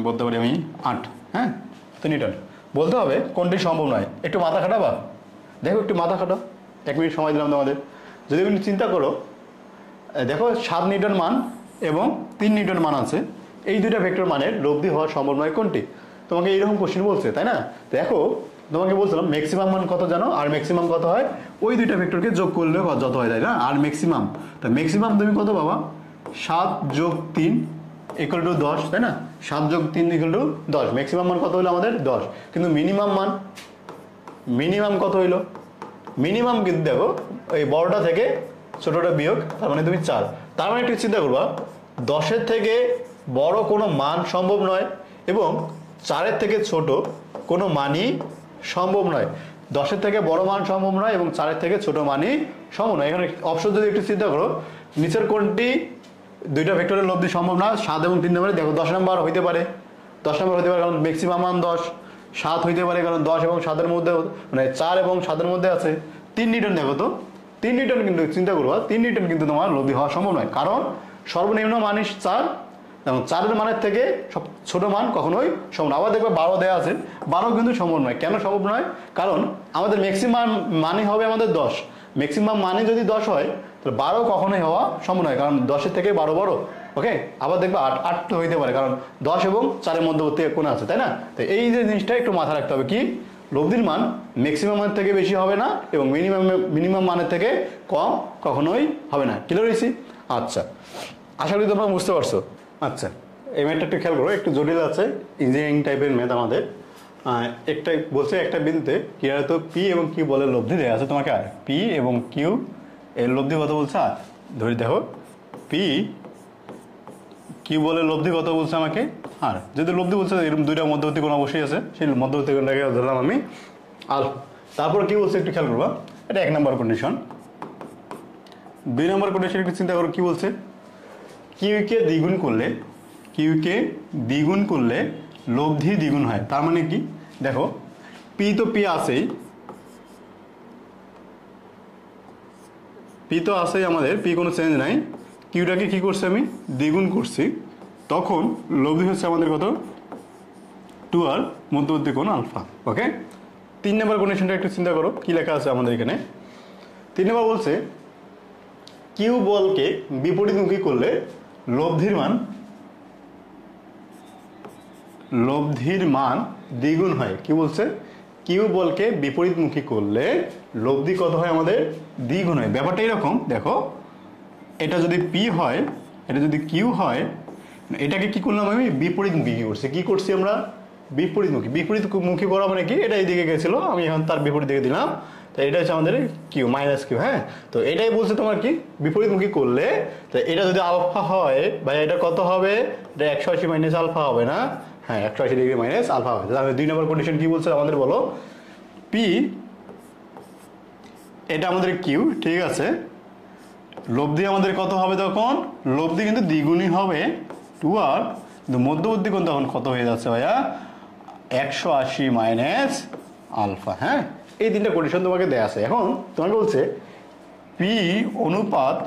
বলতে পারি আমি 8। হ্যাঁ, তো নিউটন বলতে হবে কোনটি সম্ভব নয়। একটু মাথা খাটাবা, দেখো একটু মাথা খাটো, 1 মিনিট সময় দিলাম তোমাদের। যদি তুমি চিন্তা করো, দেখো 7 নিউটন মান এবং 3 নিউটন মান আছে, এই দুইটা ভেক্টর মানের লব্ধি হওয়া সম্ভব নয় কোনটি? তোমাকে এইরকম কোশ্চেন বলছে, তাই না? দেখো তোমাকে বলছিলাম ম্যাক্সিমাম মান কত জানো, আর ম্যাক্সিমাম কত হয়? ওই দুইটা ভেক্টরকে যোগ করলে যত হয়, তাই না? আর ম্যাক্সিমাম, তা ম্যাক্সিমাম তুমি কত পাবা? 7 যোগ 3 ইকুয়াল টু 10, তাই না? 7 যোগ 3 ইকুয়াল টু 10। ম্যাক্সিমাম মান কত হলো আমাদের? 10। কিন্তু মিনিমাম কত হইলো? মিনিমাম কিন্তু দেখো এই বড়টা থেকে ছোটটা বিয়োগ, তার মানে তুমি 4। তার মানে একটু চিন্তা করবা, 10-এর থেকে বড় কোনো মান সম্ভব নয় এবং 4-এর থেকে ছোট কোনো মানই সম্ভব নয়। 10-এর থেকে বড় মান সম্ভব নয় এবং 4-এর থেকে ছোট মানই সম্ভব নয়। এখানে অপশন যদি একটু চিন্তা করো, নিচের কোনটি দুইটা ভেক্টরের লব্ধি সম্ভব না? 7 এবং 3 নম্বরে দেখো 10 নম্বর হইতে পারে, 10 নম্বর হইতে পারে কারণ ম্যাক্সিমাম মান 10। 7 হইতে পারে কারণ 10 এবং 7-এর মধ্যে, মানে 4 এবং 7-এর মধ্যে আছে। 3 নিউটন দেখো তো, 3 নিউটন কিন্তু চিন্তা করবা, 3 নিউটন কিন্তু তোমার লব্ধি হওয়া সম্ভব নয়, কারণ সর্বনিম্ন মান 4 এবং 4-এর মানের থেকে সব ছোট মান কখনোই সম্ভব না। আবার দেখবে 12 দেওয়া আছে, 12 কিন্তু সম্ভব নয়। কেন সম্ভব নয়? কারণ আমাদের ম্যাক্সিমাম মানই হবে আমাদের 10। ম্যাক্সিমাম মানে যদি 10 হয় তাহলে 12 কখনোই হওয়া সম্ভব নয়, কারণ 10-এর থেকে 12 বড়। ওকে, আবার দেখবে 8 তো হইতে পারে কারণ 10 এবং 4-এর মধ্যবর্তী কোণ আছে, তাই না? তো এই যে জিনিসটা একটু মাথায় রাখতে হবে, কি লব্ধির মান ম্যাক্সিমাম মানের থেকে বেশি হবে না এবং মিনিমাম মানের থেকে কম কখনোই হবে না। ক্লিয়ার হয়েছি? আচ্ছা, আশা করি তোমরা বুঝতে পারছো। আচ্ছা, এই ম্যাথটা একটু খেয়াল করো, একটু জটিল আছে, ইঞ্জিনিয়ারিং টাইপের ম্যাথ আমাদের। একটা বলছে একটা বিন্দুতে ক্রিয়ারত পি এবং কিউ বলের লব্ধি দেওয়া আছে তোমাকে, আর পি এবং কিউ এর লব্ধি কত বলছে? আর ধরে দেখো পি কিউ বলের লব্ধি কত বলছে আমাকে, আর যদি লব্ধি বলছে এরকম দুইটা মধ্যবর্তী কোণ অবশ্যই আছে, সেই মধ্যবর্তী কোণটাকে ধরলাম আমি আর। তারপর কি বলছে একটু খেয়াল করবা, এটা 1 নম্বর কন্ডিশন। 2 নম্বর কন্ডিশন একটু চিন্তা করো, কি বলছে? কিউকে দ্বিগুণ করলে লব্ধি দ্বিগুণ হয়। তার মানে কি? দেখো পি তো পি আছেই, আমাদের পি কোনো চেঞ্জ নাই। কিউটাকে কি করছি আমি? দ্বিগুণ করছি, তখন লব্ধি হচ্ছে আমাদের কত? 2 আর মধ্যবর্তী কোণ আলফা। ওকে, 3 নম্বর কন্ডিশনটা একটু চিন্তা করো, কি লেখা আছে আমাদের এখানে। 3 নম্বর বলছে কিউ বলকে বিপরীতমুখী করলে লব্ধির মান দ্বিগুণ হয়। কি বলছে? কিউ বলকে বিপরীতমুখী করলে লব্ধি কত হয় আমাদের? দ্বিগুণ হয়। ব্যাপারটা এরকম, দেখো এটা যদি পি হয়, এটা যদি কিউ হয়, এটাকে কি করলাম আমি? বিপরীতমুখী করছি। কি করছি আমরা? বিপরীতমুখী করা মানে কি? এটা এইদিকে গেছিল, আমি এখন তার বিপরীত দিকে দিলাম, তো এটা হচ্ছে আমাদের কিউ মাইনাস কিউ। হ্যাঁ, তো এটাই বলছে তোমার কি বিপরীতমুখী করলে, তো এটা যদি আলফা হয় ভাই, এটা কত হবে? এটা 180 মাইনাস আলফা হবে না? হ্যাঁ, 180 ডিগ্রি মাইনাস আলফা হবে। তাহলে 2 নম্বর কন্ডিশন কি বলছে আমাদের বলো? পি এটা আমাদের কিউ, ঠিক আছে, লব্ধি আমাদের কত হবে তখন? লব্ধি কিন্তু দ্বিগুণই হবে 2 আর, কিন্তু মধ্যবর্তী কোণ তখন কত হয়ে যাচ্ছে ভাইয়া? 180 মাইনাস আলফা। হ্যাঁ, এই 3টা কন্ডিশন তোমাকে দেয়া আছে। এখন তোমাকে বলছে পি অনুপাত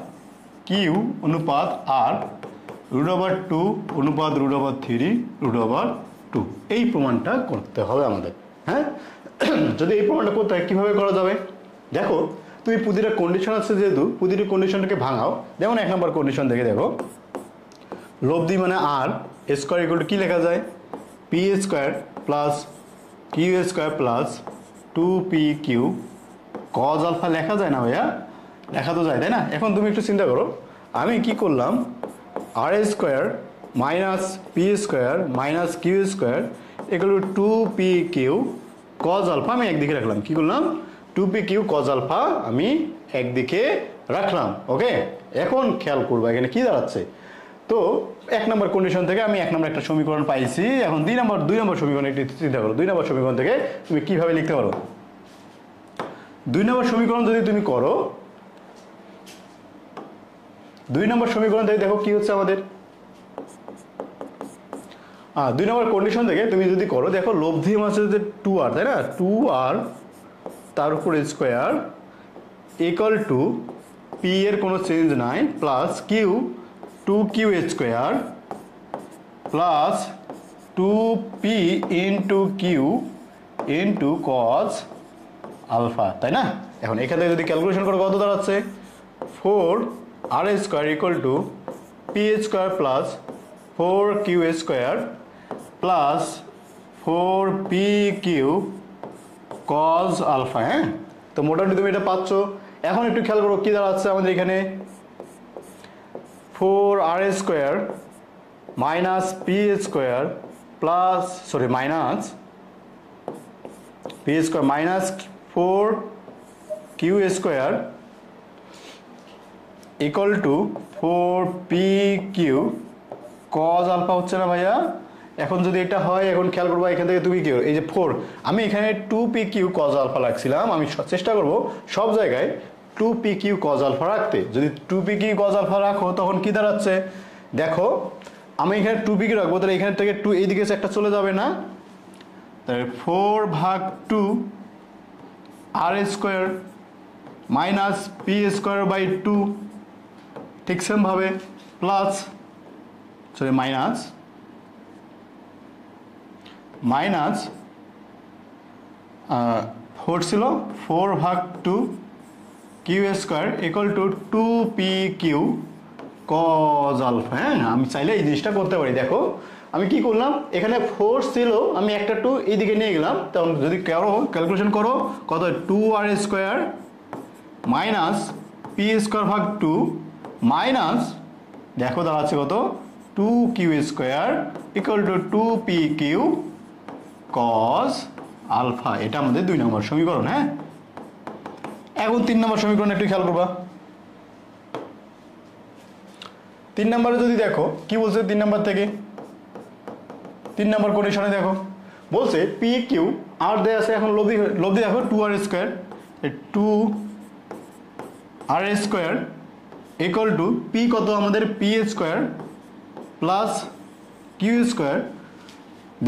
কিউ অনুপাত আর √2 অনুপাত √3 √2, এই প্রমাণটা করতে হবে আমাদের। হ্যাঁ, যদি এই প্রমাণটা করতে হয় কিভাবে করা যাবে? দেখো তুমি প্রতিটা কন্ডিশন আছে, যেহেতু প্রতিটি কন্ডিশনটাকে ভাঙাও। যেমন 1 নম্বর কন্ডিশন দেখে দেখো, লব্ধি মানে আর স্কোয়ার ইকুয়াল টু কি লেখা যায়? P square plus Q square plus 2pq cos alpha লেখা যায় না ভাইয়া? লেখা তো যায়, তাই না? এখন তুমি একটু চিন্তা করো, আমি কি করলাম? R square minus P square minus Q square equal to 2pq cos alpha আমি একদিকে রাখলাম। কি করলাম? 2pq কজ আলফা আমি একদিকে রাখলাম। ওকে, এখন খেয়াল করবো এখানে কি দাঁড়াচ্ছে। তো 1 নম্বর কন্ডিশন থেকে আমি 1 নম্বর একটা সমীকরণ পাইছি। এখন 2 নম্বর সমীকরণ একটু চিন্তা করো। 2 নম্বর সমীকরণ থেকে তুমি কিভাবে লিখতে পারো? 2 নম্বর সমীকরণ যদি তুমি করো, 2 নম্বর সমীকরণ থেকে দেখো কি হচ্ছে আমাদের। 2 নম্বর কন্ডিশন থেকে তুমি যদি করো, দেখো লব্ধি আছে যে 2r, তাই না? 2r তার উপর স্কোয়ার ইকুয়াল টু পি এর কোনো চেঞ্জ নাই plus Q 2q square plus 2p into Q into cos alpha, তাই না? এখন এখান থেকে যদি ক্যালকুলেশন করো কত দাঁড়াচ্ছে? 4r square equal to P square plus 4q square plus 4pq cos alpha. হ্যাঁ, তো মোটামুটি তুমি এটা পাচ্ছ। এখন একটু খেয়াল করো কি দাঁড়াচ্ছে আমাদের এখানে, 4r square minus P square plus minus P square minus 4q square equal to 4pq cos alpha হচ্ছে না ভাইয়া? এখন যদি এটা হয়, এখন খেয়াল করবো এখান থেকে তুমি কি এই যে 4, আমি এখানে 2pq cos আলফা রাখছিলাম, আমি চেষ্টা করব সব জায়গায় 2pq cos আলফা রাখতে। যদি 2pq cos আলফা রাখো তখন কি দাঁড়াচ্ছে দেখো, আমি এখানে 2pq রাখবো, তাহলে এখান থেকে 2 এইদিকে একটা চলে যাবে না, তাহলে 4/2 r square minus P square by 2, ঠিক সেম ভাবে প্লাস মাইনাস 4 ছিল 4/2 Q square equal to 2pq cos alpha. হ্যাঁ, আমি চাইলে এই জিনিসটা করতে পারি। দেখো আমি কি করলাম, এখানে 4 ছিল, আমি একটা 2 এইদিকে নিয়ে গেলাম, তখন যদি ক্যালকুলেশন করো কত, 2r square minus P square ভাগ 2 মাইনাস দেখো দাঁড়াচ্ছে কত, 2q square equal to 2pq cos alpha. এটা আমাদের 2 নম্বর সমীকরণ। হ্যাঁ, এখন 3 নম্বর সমীকরণ একটু খেয়াল করবা। 3 নম্বরে যদি দেখো কি বলছে, 3 নম্বর থেকে 3 নম্বর কন্ডিশনে দেখো বলছে পি কিউ আর দেয়া আছে, এখন লব্ধি দেখো 2r square, 2r square equal to P কত আমাদের, P square plus Q square.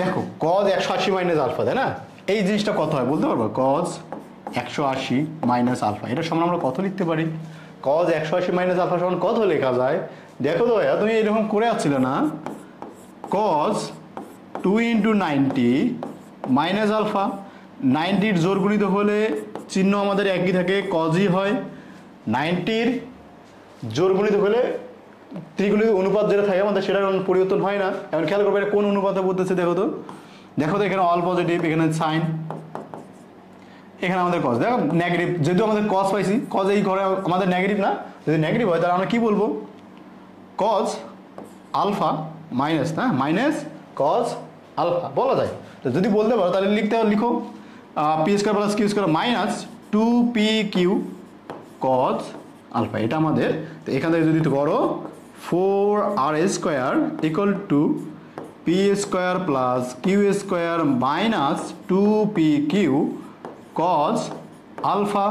দেখো cos 180 মাইনাস আলফা, তাই না? এই জিনিসটা কত হয় বলতে পারবো, cos 180 মাইনাস আলফা, এটা সমান আমরা কত লিখতে পারি? cos 180 মাইনাস আলফা সমান কত লেখা যায়? দেখো তো ভাইয়া, তুমি এরকম করে আসছিলে না, cos 2 × 90 মাইনাস আলফা। 90-র জোর গুণিত হলে চিহ্ন আমাদের একই থাকে, cosই হয়। 90-র জোর গুণিত হলে ত্রিগুণিত অনুপাত যেটা থাকে আমাদের, সেটার পরিবর্তন হয় না। এখন খেয়াল করবে এটা কোন অনুপাতে বলতেছে, দেখো তো এখানে অল পজিটিভ, এখানে সাইন, এখানে আমাদের cos, দেখো নেগেটিভ, যেহেতু আমাদের cos পাইছি, cos এই ঘরে আমাদের নেগেটিভ না, যদি নেগেটিভ হয় তাহলে আমরা কি বলবো, cos আলফা মাইনাস, না মাইনাস cos আলফা বলা যায়। তো যদি বলতে পারো তাহলে লিখো P square plus Q square minus 2pq cos alpha, এটা আমাদের। তো এখান থেকে যদি করো 4r square equal to P square plus Q square minus 2pq cos alpha.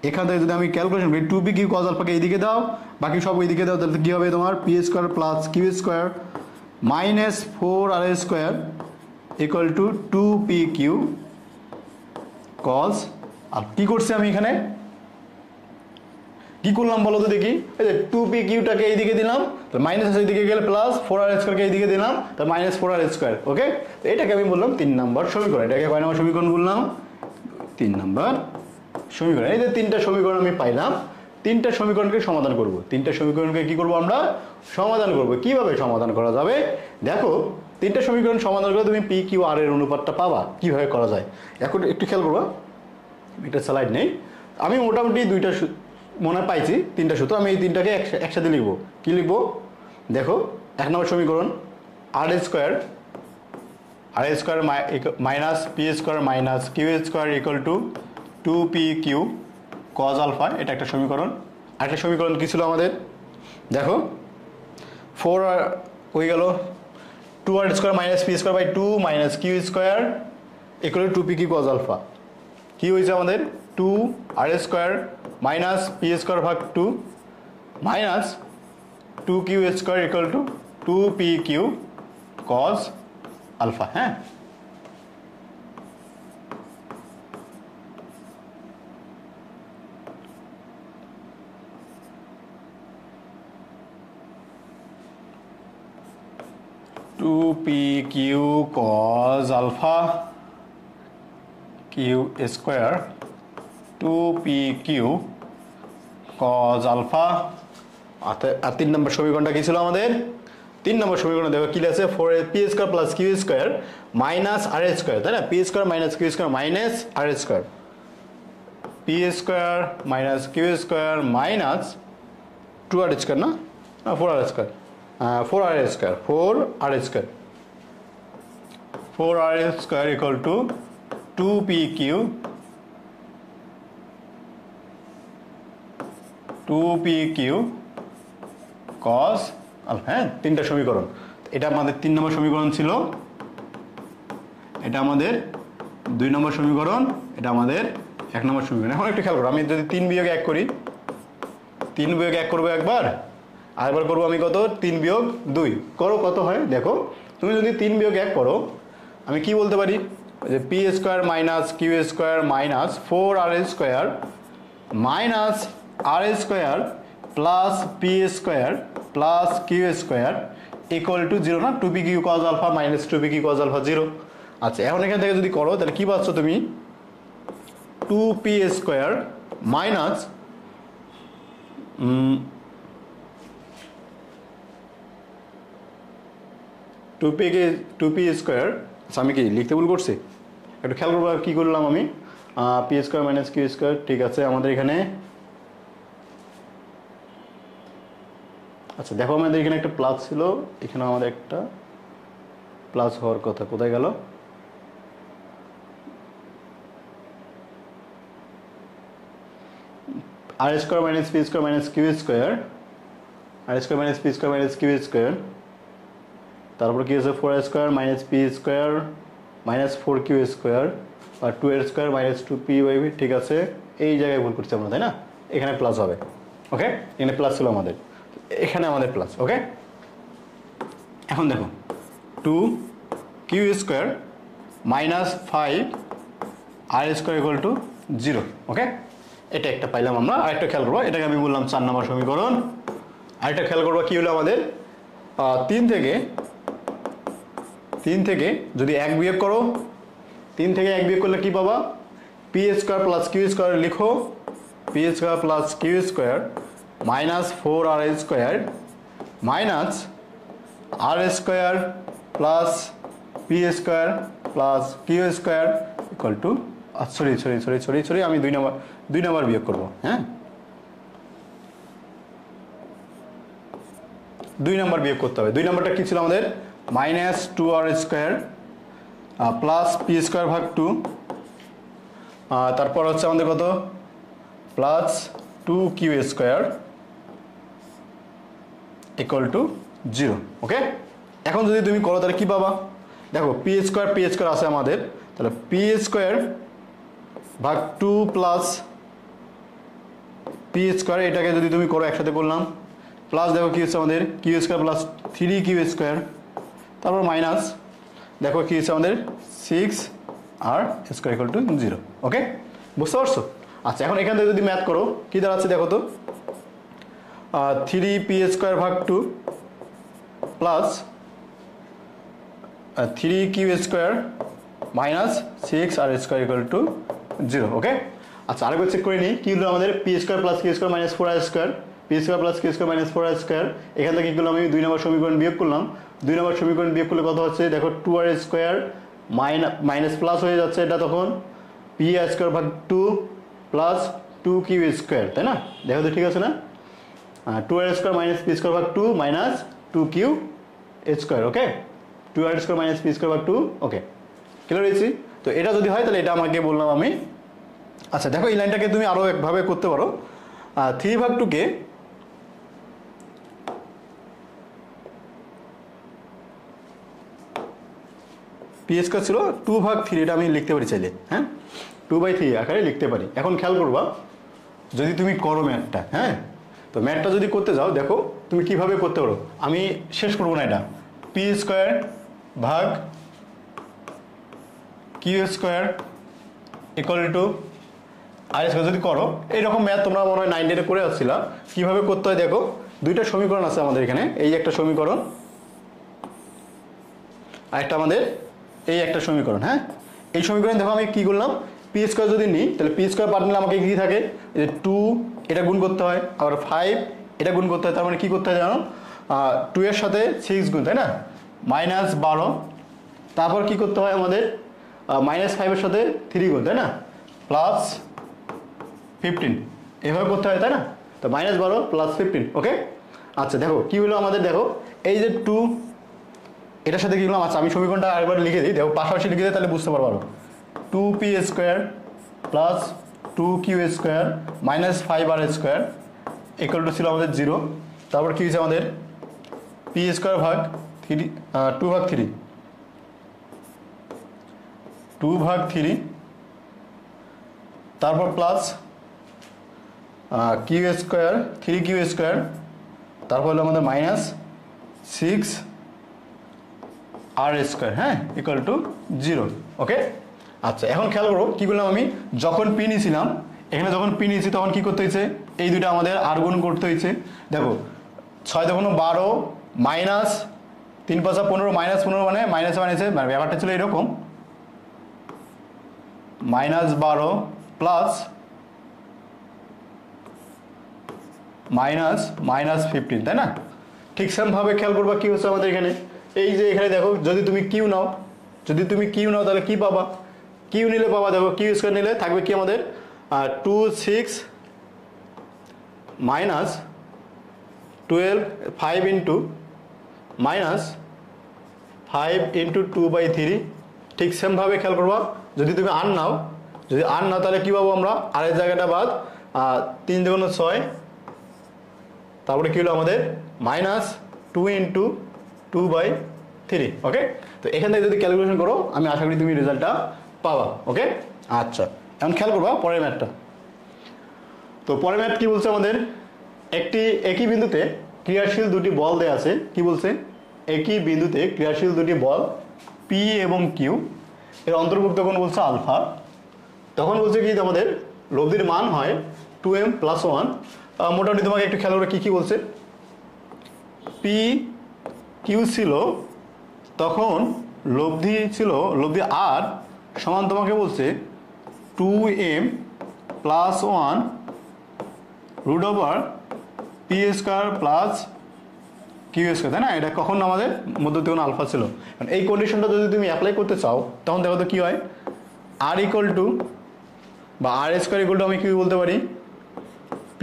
এখান থেকে যদি আমি ক্যালকুলেশন করি 2pq cos আলফাকে এইদিকে দাও, বাকি সব এইদিকে দাও, তাহলে কী হবে তোমার, P square plus Q square minus 4r square equal to 2pq cos। আর কী করছি আমি এখানে, কি করলাম বলো তো দেখি, এই যে 2pqটাকে এইদিকে দিলাম, তো মাইনাস এইদিকে গেলে প্লাস 4r স্কোয়ারকে এইদিকে দিলাম, তো মাইনাস 4r স্কোয়ার। ওকে, তো এটাকে আমি বললাম 3 নম্বর সমীকরণ। এটাকে কয় নম্বর সমীকরণ বললাম, 3 নম্বর সমীকরণ। এই যে 3টা সমীকরণ আমি পাইলাম, 3টা সমীকরণকে সমাধান করব। 3টা সমীকরণকে কি করব আমরা, সমাধান করব। কিভাবে সমাধান করা যাবে দেখো, 3টা সমীকরণ সমাধান করে তুমি পি কিউ আর এর অনুপাতটা পাবা, কিভাবে করা যায়। এখন একটু খেয়াল করবা, একটা স্লাইড নেই, আমি মোটামুটি 2টা মনে পাইছি, 3টা সূত্র, আমি এই 3টাকে একসাথে লিখবো। কি লিখবো দেখো, 1 নম্বর সমীকরণ R square minus P square minus Q square equal to 2pq cos alpha, এটা একটা সমীকরণ। আরেকটা সমীকরণ কি ছিল আমাদের দেখো, 4r হয়ে গেল 2r square minus P square by 2 minus Q square equal to 2pq cos alpha. কি হয়েছে আমাদের, 2r square minus P square ভাগ 2 minus 2q square equal to 2pq cos alpha. হ্যাঁ, two P Q cos alpha Q square 2pq cos alpha. আর 3 নম্বর সমীকরণটা কি ছিল আমাদের, 3 নম্বর সমীকরণ দেখো কি আছে, 4p² plus q² minus r², তাই না, p² minus q² minus r², p² minus q² minus 2r² না 4r², 4r² equal to 2pq cos alpha. হ্যাঁ, 3টা সমীকরণ। এটা আমাদের 3 নম্বর সমীকরণ ছিল, এটা আমাদের 2 নম্বর সমীকরণ, এটা আমাদের 1 নম্বর সমীকরণ। এখন একটু খেয়াল করো, আমি যদি 3 বিয়োগ 1 করি, 3 বিয়োগ 1 করবো একবার, আরেকবার করবো আমি কত, 3 বিয়োগ 2 করো, কত হয় দেখো। তুমি যদি 3 বিয়োগ 1 করো, আমি কি বলতে পারি যে p² minus q² minus 4r² minus r² plus p² plus q² equal to 0 না, 2pq cos alpha minus 2pq cos alpha 0। আচ্ছা, এখন এখান থেকে যদি করো তাহলে কি পাচ্ছ তুমি, 2p² মাইনাস 2p²। আচ্ছা, আমি কি লিখতে ভুল করছি, একটু খেয়াল করবো কি করলাম আমি, p² মাইনাস q², ঠিক আছে আমাদের এখানে। আচ্ছা দেখো, আমাদের এখানে একটা প্লাস ছিল, এখানে আমাদের একটা প্লাস হওয়ার কথা, কোথায় গেল, r² minus p² minus q², r² minus p² minus q², তারপর কি হচ্ছে 4r² minus p² minus 4q² আর 2r² মাইনাস 2p/v। ঠিক আছে, এই জায়গায় ভুল করছি আমরা, তাই না, এখানে প্লাস হবে। ওকে, এখানে প্লাস ছিল আমাদের, এখানে আমাদের প্লাস। ওকে, এখন দেখো 2q² minus 5r² equal to 0। ওকে, এটা একটা পাইলাম আমরা। আরেকটা খেয়াল করবো, এটাকে আমি বললাম 4 নম্বর সমীকরণ। আরেকটা খেয়াল করবো কি হলো আমাদের, 3 থেকে যদি 1 বিয়োগ করো, 3 থেকে 1 বিয়োগ করলে কি পাবা, p² প্লাস q² লিখো, p² plus q² minus 4r² minus r² plus p² plus q² equal two, sorry আমি 2 নম্বর বিয়োগ করবো। হ্যাঁ, 2 নম্বর বিয়োগ করতে হবে। 2 নম্বরটা কি ছিল আমাদের, মাইনাস 2r² প্লাস p² ভাগ 2, তারপর হচ্ছে আমাদের কত, প্লাস 2q² ইকুয়াল টু 0। ওকে, এখন যদি তুমি করো তাহলে কি পাবা, দেখো p² আছে আমাদের, তাহলে p² ভাগ 2 প্লাস p², এটাকে যদি তুমি করো একসাথে করলাম, প্লাস দেখো কি হচ্ছে আমাদের q² প্লাস 3q², তারপর মাইনাস দেখো কি হচ্ছে আমাদের 6r² ইকুয়াল টু 0। ওকে, বুঝতে পারছো। আচ্ছা, এখন এখান থেকে যদি ম্যাথ করো কি দাঁড়াচ্ছে দেখো তো, 3p² ভাগ 2 plus 3q² minus 6r² equal to 0। ওকে, আচ্ছা আরেকবার চেক করে নিই, কি হলো আমাদের p² plus q² minus 4r², p² plus q² minus 4r², এখান থেকে কি করলাম আমি 2 নম্বর সমীকরণ বিয়োগ করলাম। 2 নম্বর সমীকরণ বিয়োগ করলে কত হচ্ছে দেখো, 2r² মাইনাস প্লাস হয়ে যাচ্ছে, এটা তখন p² ভাগ 2 প্লাস 2q², তাই না, দেখো তো ঠিক আছে না, 2r² মাইনাস p² ভাগ 2 মাইনাস 2q²। ওকে, 2r² মাইনাস p² ভাগ 2। ওকে, ক্লিয়ার হয়েছি তো। এটা যদি হয় তাহলে এটা আমাকে বললাম আমি। আচ্ছা দেখো, এই লাইনটাকে তুমি আরো একভাবে করতে পারো, 3 ভাগ 2 কে p² ছিল 2 ভাগ 3, এটা আমি লিখতে পারি চাইলে, হ্যাঁ 2/3 আকারে লিখতে পারি। এখন খেয়াল করবা, যদি তুমি করো ম্যাথটা, হ্যাঁ তো ম্যাথটা যদি করতে যাও দেখো তুমি কিভাবে করতে পারো, আমি শেষ করবো না এটা, p² ভাগ q² ইকুয়াল টু r² যদি করো, এইরকম ম্যাথ তোমরা মনে হয় 9 10 করে আসছিলা, কিভাবে করতে হয় দেখো, 2টা সমীকরণ আছে আমাদের এখানে, এই একটা সমীকরণ আর একটা আমাদের এই একটা সমীকরণ। হ্যাঁ, এই সমীকরণ দেখো আমি কি করলাম, p² যদি নিই তাহলে p² পার্ট নিলে আমাকে কি থাকে, যে 2 এটা গুণ করতে হয়, আবার 5 এটা গুণ করতে হয়, তার মানে কি করতে হয় জানো, 2 এর সাথে 6 গুণ, তাই না, -12, তারপর কি করতে হয় আমাদের -5 এর সাথে 3 গুণ, তাই না, +15, এভাবে করতে হয়, তাই না। তো -12 +15, ওকে। আচ্ছা দেখো কি হলো আমাদের, দেখো এই যে 2 এটার সাথে কি হলো, আচ্ছা আমি সমীকরণটা আরেকবার লিখে দিই, দেখো পাশাপাশি লিখে দিই তাহলে বুঝতে পারবো। 2p² plus 2q² -5r² equal to ছিল আমাদের 0। তারপর কি হয়েছে আমাদের p² ভাগ 3, 2 ভাগ 3, 2 ভাগ 3, তারপর প্লাস q², 3q², তারপর হলো আমাদের -6r², হ্যাঁ, ইকুয়াল টু 0, ওকে। আচ্ছা এখন খেয়াল করো কি করলাম আমি, যখন পি নিয়েছিলাম এখানে, যখন পি নিয়েছি তখন কি করতে হয়েছে, এই দুটো আমাদের আর গুণ করতে হয়েছে। দেখো 6 × 12 -3 × 5 = 15, -15 মানে মাইনাসে মাইনাসে, ব্যাপারটা ছিল এরকম, -12 প্লাস -15, তাই না। ঠিক সেমভাবে খেয়াল করবা কি হচ্ছে আমাদের এখানে, এই যে এখানে দেখো যদি তুমি কিউ নাও, তাহলে কি পাবা, কিউ নিলে পাবা, দেখো q² নিলে থাকবে কি আমাদের 26 -12 5 × -5 × 2/3। ঠিক সেমভাবে খেয়াল করবা যদি তুমি আর নাও, তাহলে কি পাবো আমরা, আর এর জায়গাটা বাদ, 3 × 6, তারপরে কি হলো আমাদের -2 × 2/3, ওকে। তো এখান থেকে যদি ক্যালকুলেশন করো আমি আশা করি তুমি রেজাল্টটা পাবা, ওকে। আচ্ছা এখন খেয়াল করবা পরের ম্যাথটা। তো পরের ম্যাথ কি বলছে আমাদের, একই বিন্দুতে ক্রিয়াশীল দুটি বল দেয়া আছে, কি বলছে, একই বিন্দুতে ক্রিয়াশীল দুটি বল পি এবং কিউ এর অন্তর্ভুক্ত কোণ বলছে আলফা, তখন বলছে কি আমাদের লব্ধির মান হয় 2m + 1। মোটামুটি তোমাকে একটু খেয়াল করে কি বলছে, পি কিউ ছিল তখন লব্ধি আর সমান তোমাকে বলছে 2m + 1 √p² প্লাস q², তাই না। এটা কখন আমাদের মধ্যবর্তী কোণ আলফা ছিল। এই কন্ডিশনটা যদি তুমি অ্যাপ্লাই করতে চাও তখন দেখো তো কি হয়, r = বা r² আমি কি বলতে পারি, p²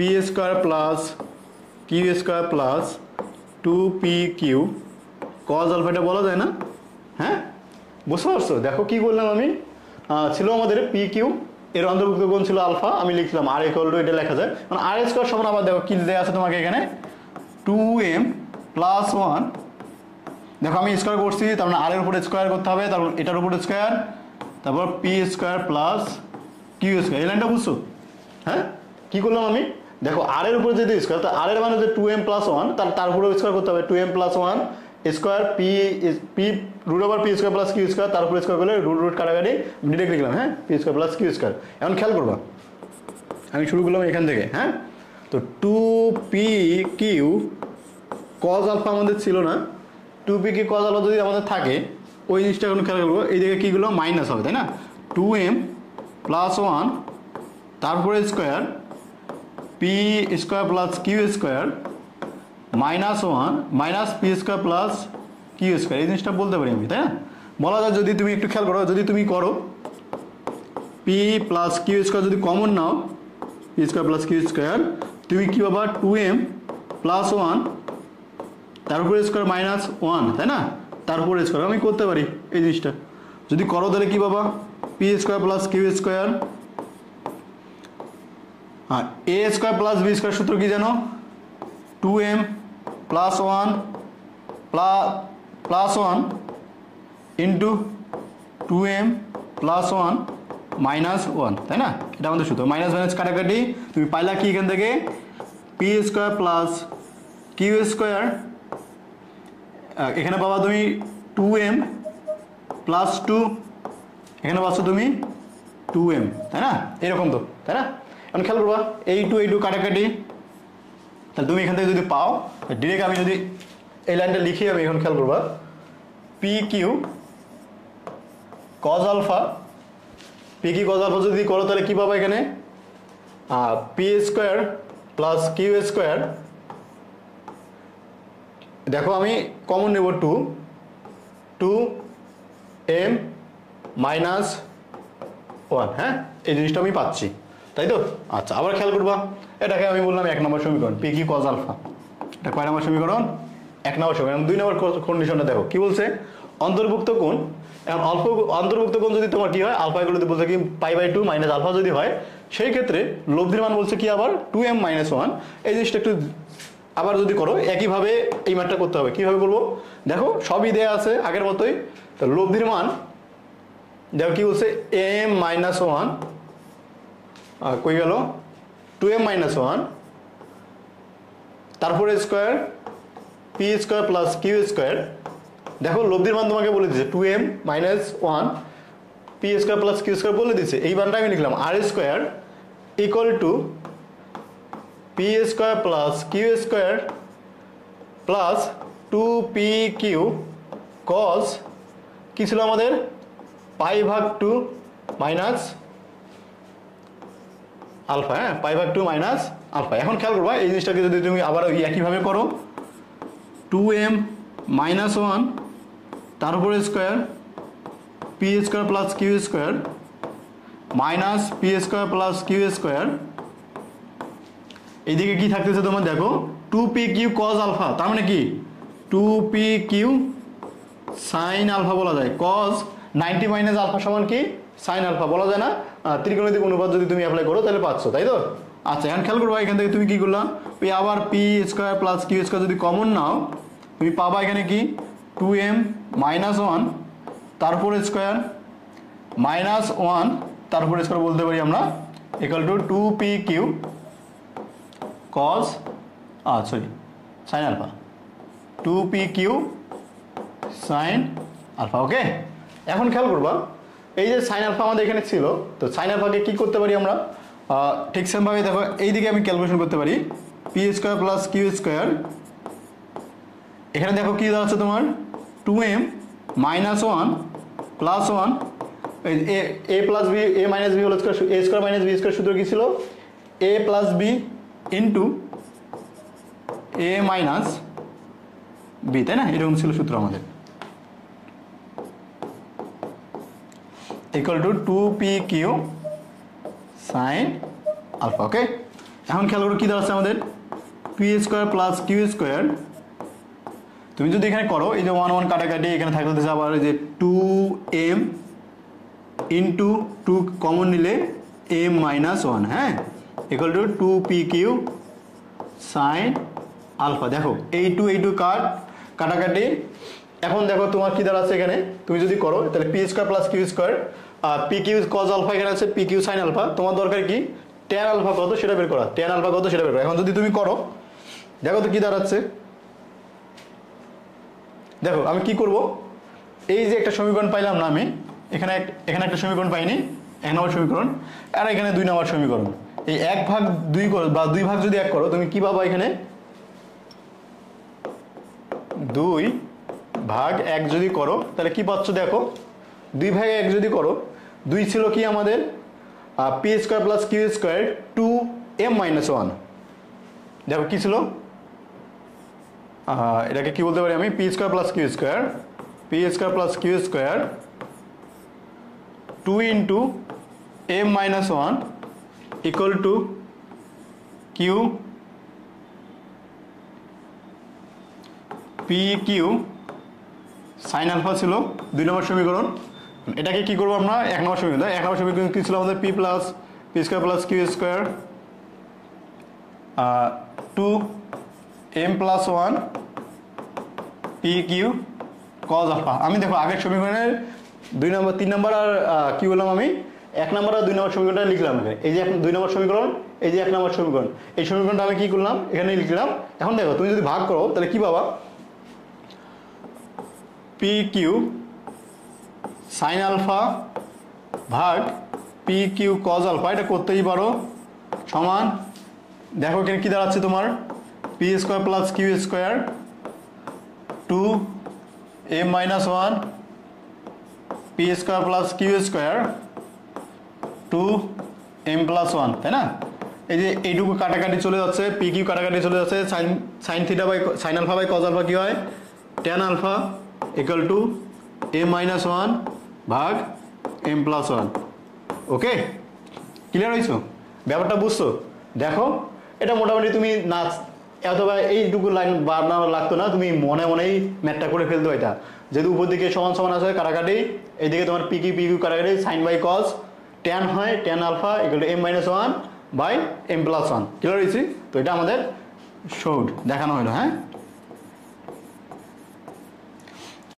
plus q² plus 2pq cos alpha, এটা বলা যায় না, হ্যাঁ বুঝতে পারছো। দেখো কি বললাম আমি, ছিল আমাদের পি কিউ এর অন্তর্ভুক্ত কোণ ছিল আলফা, আমি লিখলাম r = এটা লেখা যায়, মানে r² সমান আবার দেখো কি দেয়া আছে তোমাকে এখানে 2m + 1, দেখো আমি স্কয়ার করছি, তার মানে r এর উপরে স্কয়ার করতে হবে, তারপর এটার উপরে স্কয়ার, তারপর p² প্লাস q², এই লাইনটা বুঝছো, হ্যাঁ কি করলাম আমি, দেখো r এর উপরে যদি স্কয়ার, তো r এর মানে যে 2m + 1, তার উপরে স্কয়ার করতে হবে 2m + 1 square p √p² plus q², তার উপরে স্কয়ার করলে √, কাটাকাটি ডিরেক্ট লিখলাম, হ্যাঁ p² প্লাস q²। এখন খেয়াল করবা আমি শুরু করলাম এখান থেকে, হ্যাঁ। তো 2pq cos আলফা আমাদের ছিল না, 2pq cos আলফা যদি আমাদের থাকে ওই জিনিসটা এখন খেয়াল করবো, এই দিকে কিগুলো মাইনাস হবে, তাই না, 2m + 1 তারপরে square p² plus q² -1 -p² plus q², এই জিনিসটা বলতে পারি আমি, তাই না। বলা যায় যদি তুমি একটু খেয়াল করো, যদি তুমি করো p প্লাস q² যদি কমন নাও, p² প্লাস q², তুমি কি পাবা 2m + 1 তার উপরে স্কয়ার -1, তাই না, তার উপরে স্কয়ার আমি করতে পারি এই জিনিসটা, যদি করো তাহলে কি পাবা p² প্লাস q², আর a² প্লাস b² সূত্র কি জানো, 2m + 1 + 1 ইন্টু 2m + 1 -1, তাই না, এটা আমাদের সূত্র, মাইনাস মাইনাস কাটাকাটি, তুমি পাইলা কি এখান থেকে p² প্লাস q², এখানে পাবা তুমি 2m + 2, এখানে পাচ্ছ তুমি 2m, তাই না, এরকম তো, তাই না। এখন খেয়াল করবা এই টু কাটাকাটি, তাহলে তুমি এখান থেকে যদি পাও ডিরেক্ট, আমি যদি এই লাইনটা লিখি, আমি এখন খেয়াল করবা pq cos alpha, pq cos alpha যদি করো তাহলে কি পাবা এখানে p² প্লাস q² দেখো আমি কমন নেব 2 m মাইনাস 1, হ্যাঁ এই জিনিসটা আমি পাচ্ছি, তাই তো? আচ্ছা, আবার খেয়াল করবা, এটাকে আমি বললাম 1 নম্বর সমীকরণ, পি কিউ কজ আলফা। এটা কয় নম্বর সমীকরণ? 1 নম্বর সমীকরণ। 2 নম্বর কন্ডিশনটা দেখো কি বলছে, অন্তর্ভুক্ত কোণ। এখন অন্তর্ভুক্ত কোণ যদি তোমার কি হয়, আলফা এগুলোতে বলছে কি π/2 মাইনাস আলফা যদি হয়, সেই ক্ষেত্রে লব্ধির মান বলছে কি আবার 2m মাইনাস 1। এই জিনিসটা একটু আবার যদি করো একইভাবে এই মানটা করতে হবে। কিভাবে করবো দেখো, সবই দেয়া আছে আগের মতোই। তো লব্ধির মান দেখো কি বলছে, m মাইনাস 1 কই গেল, 2m মাইনাস 1 তারপরে square P square plus Q square. দেখো লব্ধির মান তোমাকে বলে দিচ্ছে 2m minus 1 P square plus Q square বলে দিচ্ছে। এই মানটা আমি লিখলাম R square equal to P square plus Q square plus 2pq cos কি ছিল আমাদের, π/2 মাইনাস আলফা। হ্যাঁ, π/2 মাইনাস আলফা। এখন খেয়াল করবা এই জিনিসটাকে যদি তুমি আবার একইভাবে করো, 2m মাইনাস 1 তার উপরে square P square plus Q square minus P square plus Q square. এইদিকে কি থাকতেছে তোমার দেখো, 2pq কজ আলফা, তার মানে কি 2pq সাইন আলফা বলা যায়। কজ 90 মাইনাস আলফা সমান কি সাইন আলফা বলা যায় না? ত্রিকোণমিতিক অনুপাত যদি তুমি অ্যাপ্লাই করো তাহলে পাচ্ছ, তাই তো? আচ্ছা, এখন খেয়াল করবা এখান থেকে তুমি কি করলা, ওই আবার P square plus Q square যদি কমন নাও তুমি পাবা এখানে কি 2m মাইনাস 1 তারপরে স্কোয়ার মাইনাস 1 তারপরে স্কোয়ার বলতে পারি আমরা equal to 2pq cos sine alpha, 2pq sine alpha. Okay, এখন খেয়াল করবা এই যে সাইন আলফা আমাদের এখানে ছিল, তো সাইন আলফাকে কি করতে পারি আমরা, ঠিক সেমভাবে দেখো এইদিকে আমি ক্যালকুলেশন করতে পারি P square plus Q square. এখানে দেখো কি দাঁড়াচ্ছে তোমার 2m minus 1 plus 1 A plus B A minus B whole square, A square minus B square সূত্র কি ছিল, A plus B into A minus B, তাই না? এরকম ছিল সূত্র আমাদের, equal to 2pq sine alpha. Okay, এখন খেয়াল করো কি দাঁড়াচ্ছে আমাদের P square plus Q square. তুমি যদি এখানে করো এই যে 1 1 কাটাকাটি, এখানে থাকতেছে আবার যে 2m ইন্টু 2 কমন নিলে m মাইনাস 1, হ্যাঁ, equal to 2pq sine alpha. দেখো এই টু কাটাকাটি। এখন দেখো তোমার কি দাঁড়াচ্ছে এখানে, তুমি যদি করো তাহলে P square plus Q square, P Q cos alpha এখানে আছে, পি কিউ সাইন আলফা। তোমার দরকার কি ট্যান আলফা কত সেটা বের করা, ট্যান আলফা কত সেটা বের করা। এখন যদি তুমি করো দেখো তো কি দাঁড়াচ্ছে, দেখো আমি কি করব, এই যে একটা সমীকরণ পাইলাম না আমি, এখানে একটা সমীকরণ পাইনি 1 নম্বর সমীকরণ, আর এখানে 2 নম্বর সমীকরণ। এই 1/2 করো বা 2 ভাগ যদি 1 করো তুমি কি পাবা, এখানে 2/1 যদি করো তাহলে কি পাচ্ছ দেখো, 2/1 যদি করো, 2 ছিল কি আমাদের P square plus Q square 2m minus 1। দেখো কি ছিল, এটাকে কি বলতে পারি আমি, P square plus Q square 2 into m minus 1 equal to Q P Q sine alpha ছিল 2 নম্বর সমীকরণ। এটাকে কি করবো আমরা 1 নম্বর সমীকরণ, 1 নম্বর সমীকরণ কি ছিল আমাদের, P square plus Q square 2m plus 1 P Q cos alpha. আমি দেখো আগের সমীকরণের 2 নম্বর 3 নম্বর আর কি বললাম আমি, 1 নম্বর আর 2 নম্বর সমীকরণটা লিখলাম এখানে। এই যে 2 নম্বর সমীকরণ, এই যে 1 নম্বর সমীকরণ, এই সমীকরণটা আমি কি করলাম এখানে লিখলাম। এখন দেখো তুমি যদি ভাগ করো তাহলে কি পাবা, পি কিউ সাইন আলফা ভাগ পি কিউ কজ আলফা, এটা করতেই পারো, সমান দেখো এখানে কি দাঁড়াচ্ছে তোমার P square plus Q square 2m minus 1 P square plus Q square 2m plus 1, তাই না? এই যে এইটুকু কাটাকাটি চলে যাচ্ছে, পি কিউ কাটাকাটি চলে যাচ্ছে, sine theta by sine alpha by cos alpha কি হয়, tan alpha equal to m-1 ভাগ m+1। ওকে, ক্লিয়ার হয়েছো, ব্যাপারটা বুঝছো? দেখো এটা মোটামুটি তুমি না অথবা এইটুকু লাইন বানানো লাগতো না, তুমি মনে মনেই ম্যাথটা করে ফেলতো। এটা যেহেতু উপর দিকে সমান সমান আছে কাটাকাটি, এইদিকে তোমার পি কিউ কাটাকাটি, সাইন বাই কজ, ট্যান হয় tan alpha equal to m-1 by m+1। Clear হয়েছি তো? এটা আমাদের শোড দেখানো হলো। হ্যাঁ।